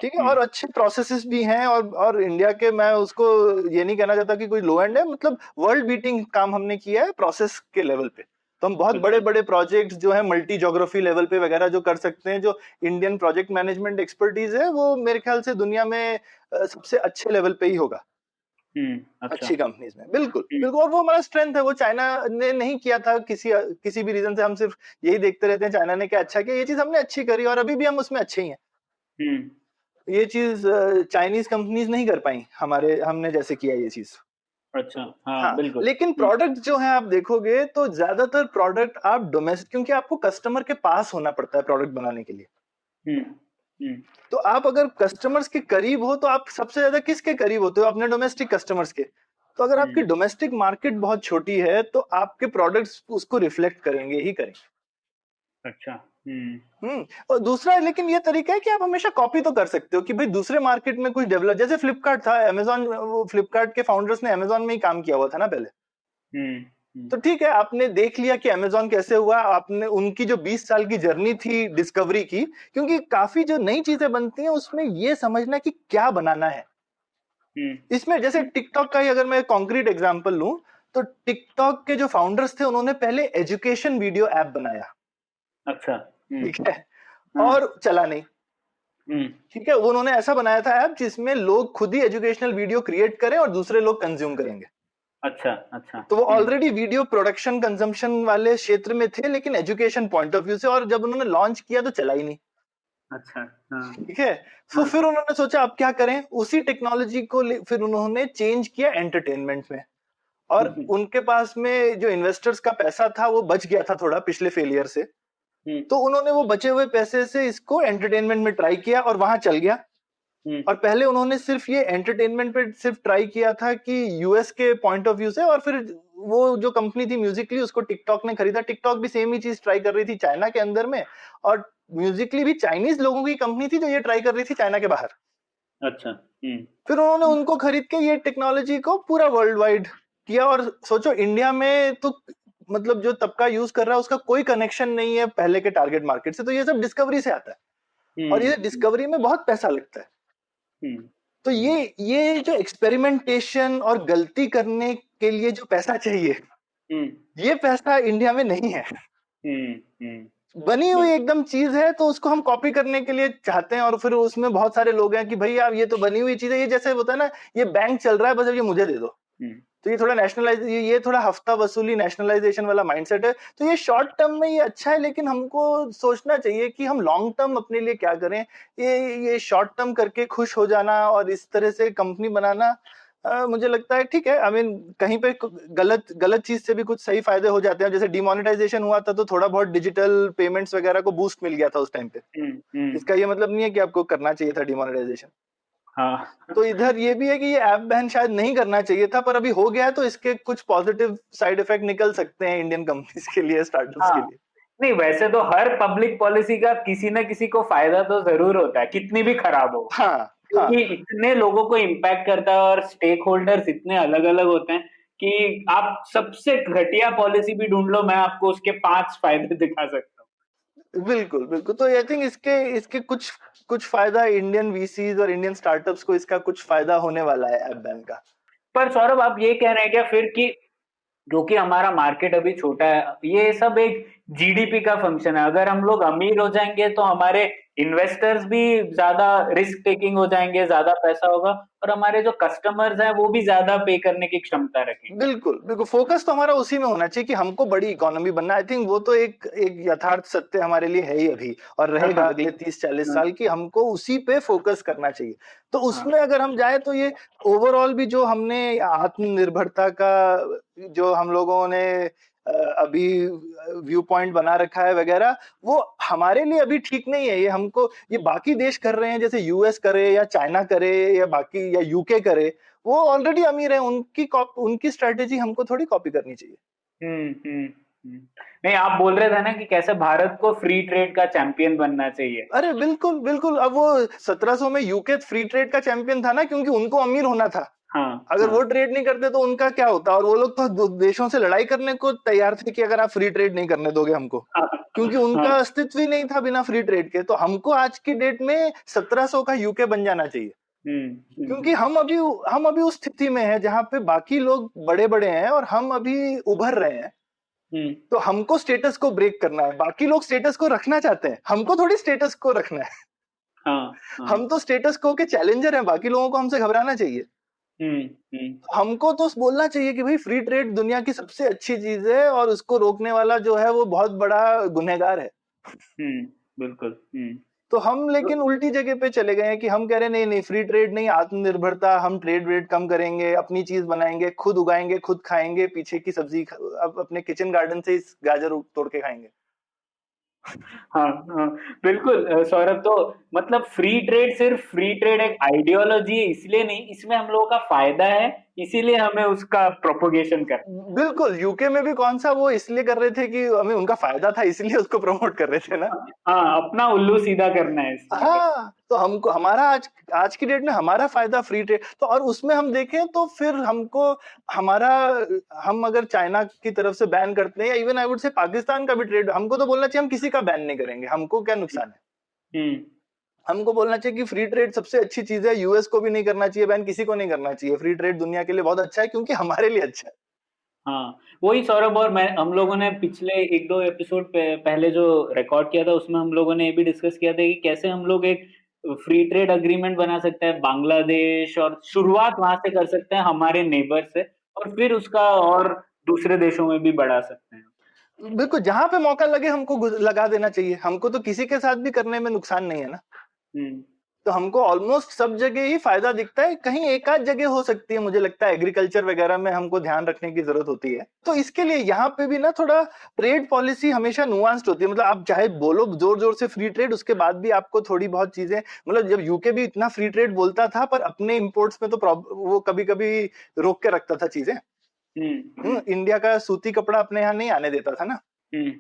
ठीक है, और अच्छे प्रोसेसेस भी हैं, और इंडिया के, मैं उसको ये नहीं कहना चाहता कि कोई लो एंड है, मतलब वर्ल्ड बीटिंग काम हमने किया है प्रोसेस के लेवल पे। तो हम बहुत बड़े बड़े प्रोजेक्ट्स जो है मल्टी ज्योग्राफी लेवल पे वगैरह जो कर सकते हैं, जो इंडियन प्रोजेक्ट मैनेजमेंट एक्सपर्टीज है, वो मेरे ख्याल से दुनिया में सबसे अच्छे लेवल पे ही होगा अच्छा। अच्छी कंपनीज में। बिल्कुल बिल्कुल, और वो हमारा स्ट्रेंथ है, वो चाइना ने नहीं किया था किसी भी रीजन से। हम सिर्फ यही देखते रहते हैं चाइना ने क्या अच्छा किया, ये चीज हमने अच्छी करी और अभी भी हम उसमें अच्छे ही हैं। हम्म ये चीज चाइनीज कंपनीज नहीं कर पाई हमने जैसे किया ये चीज। अच्छा, हाँ, हाँ, बिल्कुल। लेकिन प्रोडक्ट जो है आप देखोगे तो ज्यादातर प्रोडक्ट आप डोमेस्टिक, क्योंकि आपको कस्टमर के पास होना पड़ता है प्रोडक्ट बनाने के लिए। हम्म हम्म तो आप अगर कस्टमर्स के करीब हो तो आप सबसे ज्यादा किसके करीब होते हो, अपने डोमेस्टिक कस्टमर्स के। तो अगर आपकी हम्म डोमेस्टिक मार्केट बहुत छोटी है तो आपके प्रोडक्ट्स उसको रिफ्लेक्ट करेंगे ही करेंगे। अच्छा। और दूसरा, लेकिन ये तरीका है कि आप हमेशा कॉपी तो कर सकते हो कि भाई दूसरे मार्केट में कुछ डेवलप, जैसे फ्लिपकार्ट था, अमेजॉन, वो फ्लिपकार्ट के फाउंडर्स ने अमेजॉन में ही काम किया हुआ था ना पहले। हम्म तो ठीक है, आपने देख लिया कि अमेजॉन कैसे हुआ, आपने उनकी जो 20 साल की जर्नी थी डिस्कवरी की, क्योंकि काफी जो नई चीजें बनती हैं उसमें ये समझना कि क्या बनाना है। हम्म इसमें जैसे टिकटॉक का ही अगर मैं कॉन्क्रीट एग्जांपल लूं, तो टिकटॉक के जो फाउंडर्स थे उन्होंने पहले एजुकेशन वीडियो ऐप बनाया। अच्छा। ठीक है, हाँ। और चला नहीं। हम्म ठीक है, वो उन्होंने ऐसा बनाया था ऐप जिसमें लोग खुद ही एजुकेशनल वीडियो क्रिएट करें और दूसरे लोग कंज्यूम करेंगे। अच्छा अच्छा। तो वो ऑलरेडी वीडियो प्रोडक्शन कंजम्पशन वाले क्षेत्र में थे, लेकिन एजुकेशन पॉइंट ऑफ व्यू से, और जब उन्होंने लॉन्च किया तो चला ही नहीं। अच्छा। हाँ ठीक है, तो हाँ। फिर उन्होंने सोचा अब क्या करें, उसी टेक्नोलॉजी को फिर उन्होंने चेंज किया एंटरटेनमेंट में। और उनके पास में जो इन्वेस्टर्स का पैसा था वो बच गया था थोड़ा पिछले फेलियर से। हम्म तो उन्होंने वो बचे हुए पैसे से इसको एंटरटेनमेंट में ट्राई किया और वहां चल गया। हम्म और पहले उन्होंने सिर्फ ये एंटरटेनमेंट पे सिर्फ ट्राई किया था कि यूएस के पॉइंट ऑफ व्यू से, और फिर वो जो कंपनी थी म्यूजिकली, उसको टिकटॉक ने खरीदा। टिकटॉक भी सेम ही चीज ट्राई कर रही थी चाइना के अंदर में, और म्यूजिकली भी चाइनीज लोगों की कंपनी थी जो ये ट्राई कर रही थी चाइना के बाहर। अच्छा। फिर उन्होंने उनको खरीद के ये टेक्नोलॉजी को पूरा वर्ल्ड वाइड किया। और सोचो इंडिया में तो मतलब जो तबका यूज कर रहा है उसका कोई कनेक्शन नहीं है पहले के टारगेट मार्केट से, तो ये सब डिस्कवरी से आता है, और ये हम्म डिस्कवरी में बहुत पैसा लगता है। हम्म तो ये जो एक्सपेरिमेंटेशन और गलती करने के लिए जो पैसा चाहिए, हम्म ये पैसा इंडिया में नहीं है। हम्म। बनी हुई बिल्कुल। एकदम चीज है तो उसको हम कॉपी करने के लिए चाहते हैं, और फिर उसमें बहुत सारे लोग हैं कि भाई आप ये तो बनी हुई चीज है, ये जैसे होता है ना, ये बैंक चल रहा है बस अब ये मुझे दे दो। हम्म तो ये थोड़ा नेशनलाइज, ये थोड़ा हफ्ता वसूली नेशनलाइजेशन वाला माइंडसेट है। तो ये शॉर्ट टर्म में ये अच्छा है, लेकिन हमको सोचना चाहिए कि हम लॉन्ग टर्म अपने लिए क्या करें। ये शॉर्ट टर्म करके खुश हो जाना और इस तरह से कंपनी बनाना, मुझे लगता है ठीक है। आई मीन कहीं पे गलत गलत चीज से भी कुछ सही फायदे हो जाते हैं। जैसे डिमोनेटाइजेशन हुआ था तो थोड़ा बहुत डिजिटल पेमेंट्स वगैरह को बूस्ट मिल गया था उस टाइम पे। हम्म। इसका ये मतलब नहीं है कि आपको करना चाहिए था डिमोनेटाइजेशन। हाँ। तो इधर ये भी है कि ये ऐप बैन शायद नहीं करना चाहिए था, पर अभी हो गया है तो इसके कुछ पॉजिटिव साइड इफेक्ट निकल सकते हैं इंडियन कंपनीज के लिए, स्टार्टअप्स के हाँ, लिए। नहीं, वैसे तो हर पब्लिक पॉलिसी का किसी न किसी को फायदा तो जरूर होता है, कितनी भी खराब हो, हाँ हाँ, क्योंकि इतने लोगों को इम्पैक्ट करता है और स्टेक होल्डर्स इतने अलग अलग होते हैं कि आप सबसे घटिया पॉलिसी भी ढूंढ लो, मैं आपको उसके 5 फायदे दिखा सकता बिल्कुल बिल्कुल। तो आई थिंक इसके इसके कुछ कुछ फायदा इंडियन वीसीज और इंडियन स्टार्टअप्स को इसका कुछ फायदा होने वाला है ऐप बैन का। हूँ। पर सौरभ, आप ये कह रहे हैं क्या फिर कि क्योंकि हमारा मार्केट अभी छोटा है, ये सब एक जीडीपी का फंक्शन है, अगर हम लोग अमीर हो जाएंगे तो हमारे इन्वेस्टर्स भी ज्यादा रिस्क टेकिंग हो जाएंगे, ज्यादा पैसा होगा, और हमारे जो कस्टमर्स हैं वो भी ज्यादा पे करने की क्षमता रखेंगे। बिल्कुल बिल्कुल, फोकस तो हमारा उसी में होना चाहिए कि हमको बड़ी इकोनॉमी बनना। आई थिंक वो तो एक एक यथार्थ सत्य हमारे लिए है ही अभी, और रहेगा हाँ अगले 30-40 हाँ साल की, हमको उसी पे फोकस करना चाहिए। तो हाँ उसमें अगर हम जाए तो ये ओवरऑल भी जो हमने आत्मनिर्भरता का जो हम लोगों ने अभी व्यू पॉइंट बना रखा है वगैरह, वो हमारे लिए अभी ठीक नहीं है। ये हमको, ये बाकी देश कर रहे हैं, जैसे यूएस करे या चाइना करे या बाकी या यूके करे, वो ऑलरेडी अमीर है, उनकी स्ट्रेटेजी हमको थोड़ी कॉपी करनी चाहिए। हम्म। नहीं, आप बोल रहे थे ना कि कैसे भारत को फ्री ट्रेड का चैंपियन बनना चाहिए। अरे बिल्कुल बिल्कुल, अब वो 1700 में यूके फ्री ट्रेड का चैंपियन था ना, क्योंकि उनको अमीर होना था। हाँ अगर हाँ वो ट्रेड नहीं करते तो उनका क्या होता, और वो लोग तो देशों से लड़ाई करने को तैयार थे कि अगर आप फ्री ट्रेड नहीं करने दोगे हमको, हाँ क्योंकि हाँ। उनका अस्तित्व ही नहीं था बिना फ्री ट्रेड के। तो हमको आज की डेट में 1700 का यूके बन जाना चाहिए, क्योंकि हम्म। हम अभी उस स्थिति में हैं जहां पे बाकी लोग बड़े बड़े हैं और हम अभी उभर रहे हैं। हम्म। तो हमको स्टेटस को ब्रेक करना है। बाकी लोग स्टेटस को रखना चाहते हैं, हमको थोड़ी स्टेटस को रखना है। हाँ हाँ। हम तो स्टेटस को के चैलेंजर हैं, बाकी लोगों को हमसे घबराना चाहिए। हम्म। हमको तो बोलना चाहिए कि भाई फ्री ट्रेड दुनिया की सबसे अच्छी चीज है, और उसको रोकने वाला जो है वो बहुत बड़ा गुनहगार है। बिल्कुल। तो हम तो लेकिन उल्टी जगह पे चले गए हैं कि हम कह रहे हैं नहीं नहीं, फ्री ट्रेड नहीं, आत्मनिर्भरता, हम ट्रेड रेट कम करेंगे, अपनी चीज बनाएंगे, खुद उगाएंगे, खुद खाएंगे, पीछे की सब्जी अब अपने किचन गार्डन से इस गाजर तोड़ के खाएंगे। हाँ हाँ बिल्कुल। सौरभ, तो मतलब फ्री ट्रेड सिर्फ फ्री ट्रेड एक आइडियोलॉजी है इसलिए नहीं, इसमें हम लोगों का फायदा है, इसीलिए हमें उसका प्रोपोगेशन करना। बिल्कुल, यूके में भी कौन सा वो इसलिए कर रहे थे कि हमें उनका फायदा था, इसलिए उसको प्रमोट कर रहे थे ना। हाँ, अपना उल्लू सीधा करना है इसमें बस। हाँ, तो हमको हमारा आज आज की डेट में हमारा फायदा फ्री ट्रेड तो, और उसमें हम देखें तो फिर हमको हमारा, हम अगर चाइना की तरफ से बैन करते हैं, या even I would say Pakistan का भी ट्रेड, हमको तो बोलना चाहिए हम किसी का बैन नहीं करेंगे, हमको क्या नुकसान है। हम्म हमको बोलना चाहिए कि फ्री ट्रेड सबसे अच्छी चीज है, यूएस को भी नहीं करना चाहिए बैन, किसी को नहीं करना चाहिए। फ्री ट्रेड दुनिया के लिए बहुत अच्छा है, क्योंकि हमारे लिए अच्छा है। हाँ, वही सौरभ, और मैं हम लोगों ने पिछले एक दो एपिसोड पहले जो रिकॉर्ड किया था उसमें हम लोगों ने ये भी डिस्कस किया था कि कैसे हम लोग एक फ्री ट्रेड अग्रीमेंट बना सकते हैं बांग्लादेश, और शुरुआत वहां से कर सकते हैं हमारे नेबर से, और फिर उसका और दूसरे देशों में भी बढ़ा सकते हैं। बिल्कुल, जहां पे मौका लगे हमको लगा देना चाहिए, हमको तो किसी के साथ भी करने में नुकसान नहीं है ना। हम्म तो हमको ऑलमोस्ट सब जगह ही फायदा दिखता है, कहीं एक आध जगह हो सकती है, मुझे लगता है एग्रीकल्चर वगैरह में हमको ध्यान रखने की जरूरत होती है। तो इसके लिए यहाँ पे भी ना थोड़ा ट्रेड पॉलिसी हमेशा नुआंस्ड होती है। मतलब आप चाहे बोलो जोर जोर से फ्री ट्रेड, उसके बाद भी आपको थोड़ी बहुत चीजें, मतलब जब यूके भी इतना फ्री ट्रेड बोलता था, पर अपने इंपोर्ट्स में तो वो कभी कभी रोक के रखता था चीजें। हम्म इंडिया का सूती कपड़ा अपने यहाँ नहीं आने देता था ना। हम्म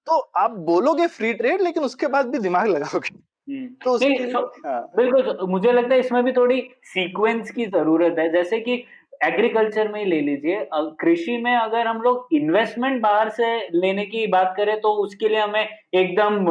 तो आप बोलोगे फ्री ट्रेड, लेकिन उसके बाद भी दिमाग लगाओगे, हम्म। तो उसके नहीं, लिए हाँ। बिल्कुल, मुझे लगता है इसमें भी थोड़ी सीक्वेंस की जरूरत है। जैसे कि एग्रीकल्चर में ही ले लीजिए, कृषि में अगर हम लोग इन्वेस्टमेंट बाहर से लेने की बात करें तो उसके लिए हमें एकदम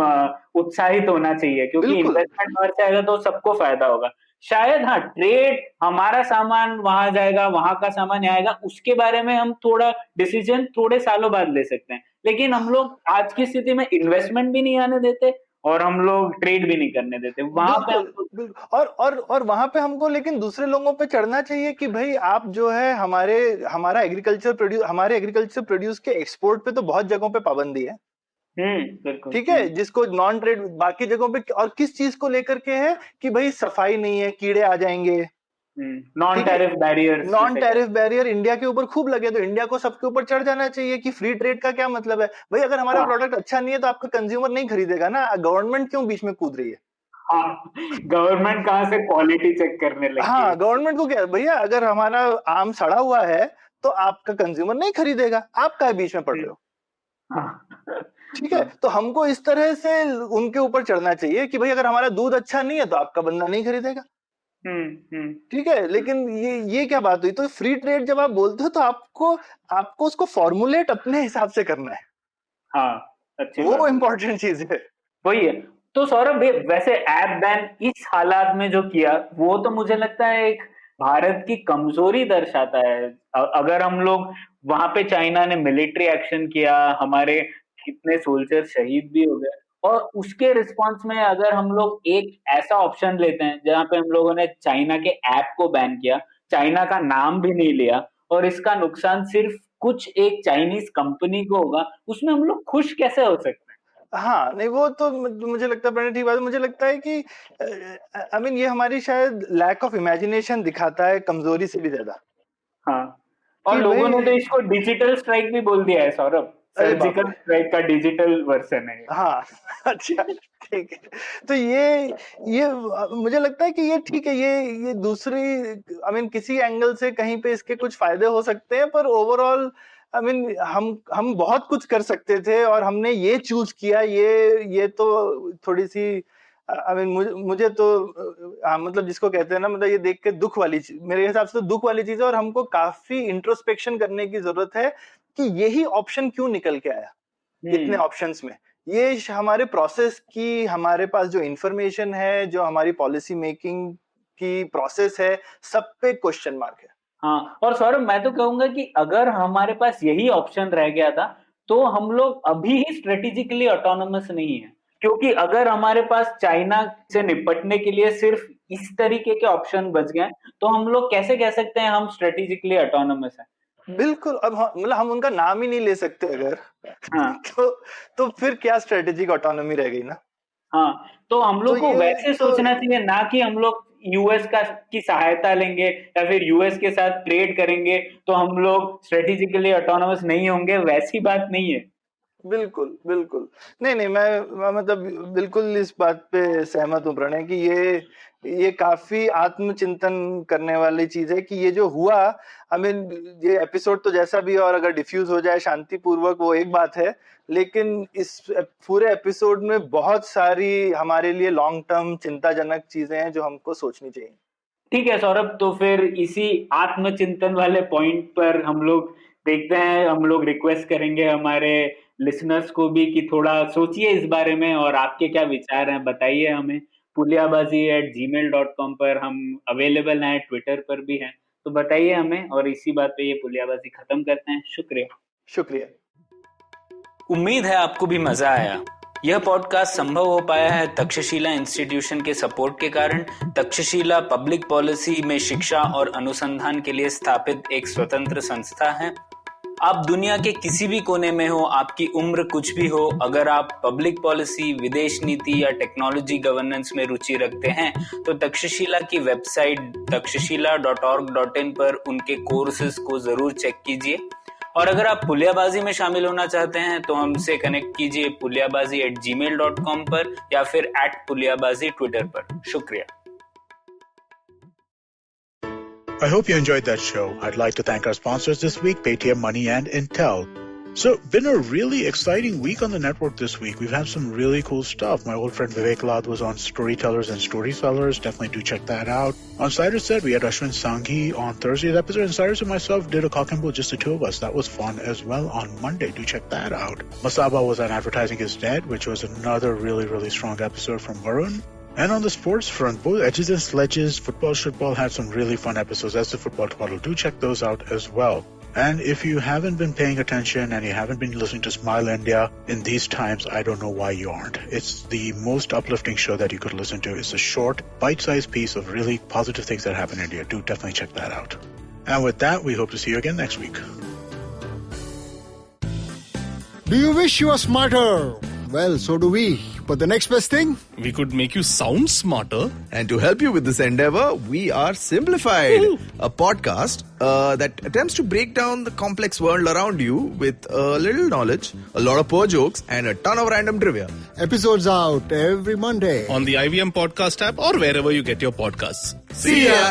उत्साहित होना चाहिए, क्योंकि बिल्कुल इन्वेस्टमेंट बाहर से आएगा तो सबको फायदा होगा। शायद हाँ, ट्रेड, हमारा सामान वहां जाएगा, वहां का सामान यहाँ आएगा, उसके बारे में हम थोड़ा डिसीजन थोड़े सालों बाद ले सकते हैं, लेकिन हम लोग आज की स्थिति में इन्वेस्टमेंट भी नहीं आने देते और हम लोग ट्रेड भी नहीं करने देते, वहां पे बिल्कुल हम। बिल्कुल, और वहां पे हमको लेकिन दूसरे लोगों पे चढ़ना चाहिए कि भाई आप जो है हमारे एग्रीकल्चर प्रोड्यूस के एक्सपोर्ट पे तो बहुत जगहों पे पाबंदी है। बिल्कुल। ठीक है, जिसको नॉन ट्रेड बाकी जगहों पे, और किस चीज को लेकर के है कि भाई सफाई नहीं है, कीड़े आ जाएंगे। नॉन ठीक है, टैरिफ बैरियर्स नॉन जिसे टैरिफ कहते बैरियर इंडिया के ऊपर खूब लगे, तो इंडिया को सबके ऊपर चढ़ जाना चाहिए कि फ्री ट्रेड का क्या मतलब है। भाई अगर हैं। हमारा हाँ प्रोडक्ट अच्छा नहीं है तो आपका कंज्यूमर नहीं खरीदेगा ना, गवर्नमेंट क्यों बीच में कूद रही है। हाँ, गवर्नमेंट कहाँ से क्वालिटी चेक करने लगी है। हाँ, गवर्नमेंट को क्या भैया, अगर हमारा आम सड़ा हुआ है तो आपका कंज्यूमर नहीं खरीदेगा, आप क्या बीच में पड़ रहे हम्म, हो। हाँ ठीक है, हाँ। तो हमको इस तरह से उनके ऊपर चढ़ना चाहिए कि भाई अगर हमारा दूध अच्छा नहीं है तो आपका बंदा नहीं खरीदेगा। हम्म। ठीक है, लेकिन ये क्या बात हुई। तो फ्री ट्रेड जब आप बोलते हो तो आपको आपको उसको फॉर्मुलेट अपने हिसाब से करना है, हाँ, अच्छी वो बात बोली। इंपॉर्टेंट चीज है। वही है। तो सौरभ, वैसे ऐप बैन इस हालात में जो किया, वो तो मुझे लगता है एक भारत की कमजोरी दर्शाता है। अगर हम लोग वहां पे, चाइना ने मिलिट्री एक्शन किया, हमारे कितने सोल्जर शहीद भी हो गए, और उसके रिस्पॉन्स में अगर हम लोग एक ऐसा ऑप्शन लेते हैं जहां पे हम लोगों ने चाइना के ऐप को बैन किया, चाइना का नाम भी नहीं लिया, और इसका नुकसान सिर्फ कुछ एक चाइनीज कंपनी को होगा, उसमें हम लोग खुश कैसे हो सकते हैं? हाँ, नहीं वो तो मुझे लगता है प्रणय ठीक बात है। मुझे लगता है कि आई मीन ये हमारी शायद लैक ऑफ इमेजिनेशन दिखाता है, कमजोरी से भी ज्यादा। हाँ, और लोगों ने तो इसको डिजिटल स्ट्राइक भी बोल दिया है सौरभ, सर्जिकल स्ट्राइक का डिजिटल वर्जन है। हाँ अच्छा ठीक है, तो ये मुझे लगता है कि ये ठीक है, ये दूसरी आई मीन किसी एंगल से कहीं पे इसके कुछ फायदे हो सकते हैं, पर ओवरऑल आई मीन हम बहुत कुछ कर सकते थे और हमने ये चूज किया, ये तो थोड़ी सी आई मीन मुझे तो मतलब जिसको कहते हैं ना, मतलब ये देख के दुख वाली चीज, मेरे हिसाब से तो दुख वाली चीज है, और हमको काफी इंट्रोस्पेक्शन करने की जरूरत है कि यही ऑप्शन क्यों निकल के आया इतने ऑप्शंस में। ये हमारे प्रोसेस की, हमारे पास जो इंफॉर्मेशन है, जो हमारी पॉलिसी मेकिंग की प्रोसेस है, सब पे क्वेश्चन मार्क है। हाँ, और सौरभ मैं तो कहूंगा कि अगर हमारे पास यही ऑप्शन रह गया था तो हम लोग अभी ही स्ट्रेटेजिकली ऑटोनोमस नहीं है, क्योंकि अगर हमारे पास चाइना से निपटने के लिए सिर्फ इस तरीके के ऑप्शन बच गए तो हम लोग कैसे कह सकते हैं हम स्ट्रेटेजिकली ऑटोनोमस है? बिल्कुल, अब मतलब हम उनका नाम ही नहीं ले सकते अगर। हाँ तो फिर क्या स्ट्रेटेजिक ऑटोनॉमी रह गई ना। हाँ, तो हम लोग को वैसे सोचना चाहिए, ना कि हम लोग यूएस की सहायता लेंगे या फिर यूएस के साथ ट्रेड करेंगे तो हम लोग स्ट्रेटेजिकली ऑटोनोमस नहीं होंगे, वैसी बात नहीं है। बिल्कुल बिल्कुल नहीं, मैं मतलब बिल्कुल इस बात पे सहमत हूँ प्रणय कि ये काफी आत्मचिंतन करने वाली चीज है कि ये जो हुआ, आई मीन ये एपिसोड तो जैसा भी, और अगर डिफ्यूज हो जाए शांतिपूर्वक वो एक बात है, लेकिन इस पूरे एपिसोड में बहुत सारी हमारे लिए लॉन्ग टर्म चिंताजनक चीजें हैं जो हमको सोचनी चाहिए। ठीक है सौरभ, तो फिर इसी आत्मचिंतन वाले पॉइंट पर हम लोग देखते हैं, हम लोग रिक्वेस्ट करेंगे हमारे लिसनर्स को भी कि थोड़ा सोचिए इस बारे में और आपके क्या विचार हैं बताइए हमें। puliyabazi@gmail.com पर हम अवेलेबल हैं, ट्विटर पर भी हैं, तो बताइए हमें, और इसी बात पे ये पुलियाबाजी खत्म करते हैं। शुक्रिया। उम्मीद है आपको भी मजा आया। यह पॉडकास्ट संभव हो पाया है तक्षशिला इंस्टीट्यूशन के सपोर्ट के कारण। तक्षशिला पब्लिक पॉलिसी में शिक्षा और अनुसंधान के लिए स्थापित एक स्वतंत्र संस्था है। आप दुनिया के किसी भी कोने में हो, आपकी उम्र कुछ भी हो, अगर आप पब्लिक पॉलिसी, विदेश नीति या टेक्नोलॉजी गवर्नेंस में रुचि रखते हैं तो तक्षशिला की वेबसाइट takshashila.org.in पर उनके कोर्सेज को जरूर चेक कीजिए। और अगर आप पुलियाबाजी में शामिल होना चाहते हैं तो हमसे कनेक्ट कीजिए puliyabazi@gmail.com पर या फिर @puliyabazi ट्विटर पर। शुक्रिया। I hope you enjoyed that show. I'd like to thank our sponsors this week, Paytm Money and Intel. So, been a really exciting week on the network this week. We've had some really cool stuff. My old friend Vivek Lad was on Storytellers and Storysellers. Definitely do check that out. On Cyrus Said, we had Ashwin Sanghi on Thursday's episode, and Cyrus and myself did a cock and bull, just the two of us. That was fun as well on Monday. Do check that out. Masaba was on Advertising is Dead, which was another really, really strong episode from Varun. And on the sports front, both Edges and Sledges, Football Shitball had some really fun episodes. That's the Football Twaddle. Do check those out as well. And if you haven't been paying attention and you haven't been listening to Smile India in these times, I don't know why you aren't. It's the most uplifting show that you could listen to. It's a short, bite-sized piece of really positive things that happen in India. Do definitely check that out. And with that, we hope to see you again next week. Do you wish you were smarter? Well, so do we. But the next best thing? We could make you sound smarter. And to help you with this endeavor, we are Simplified, a podcast that attempts to break down the complex world around you with a little knowledge, a lot of poor jokes, and a ton of random trivia. Episodes out every Monday. On the IVM Podcast app or wherever you get your podcasts. See ya!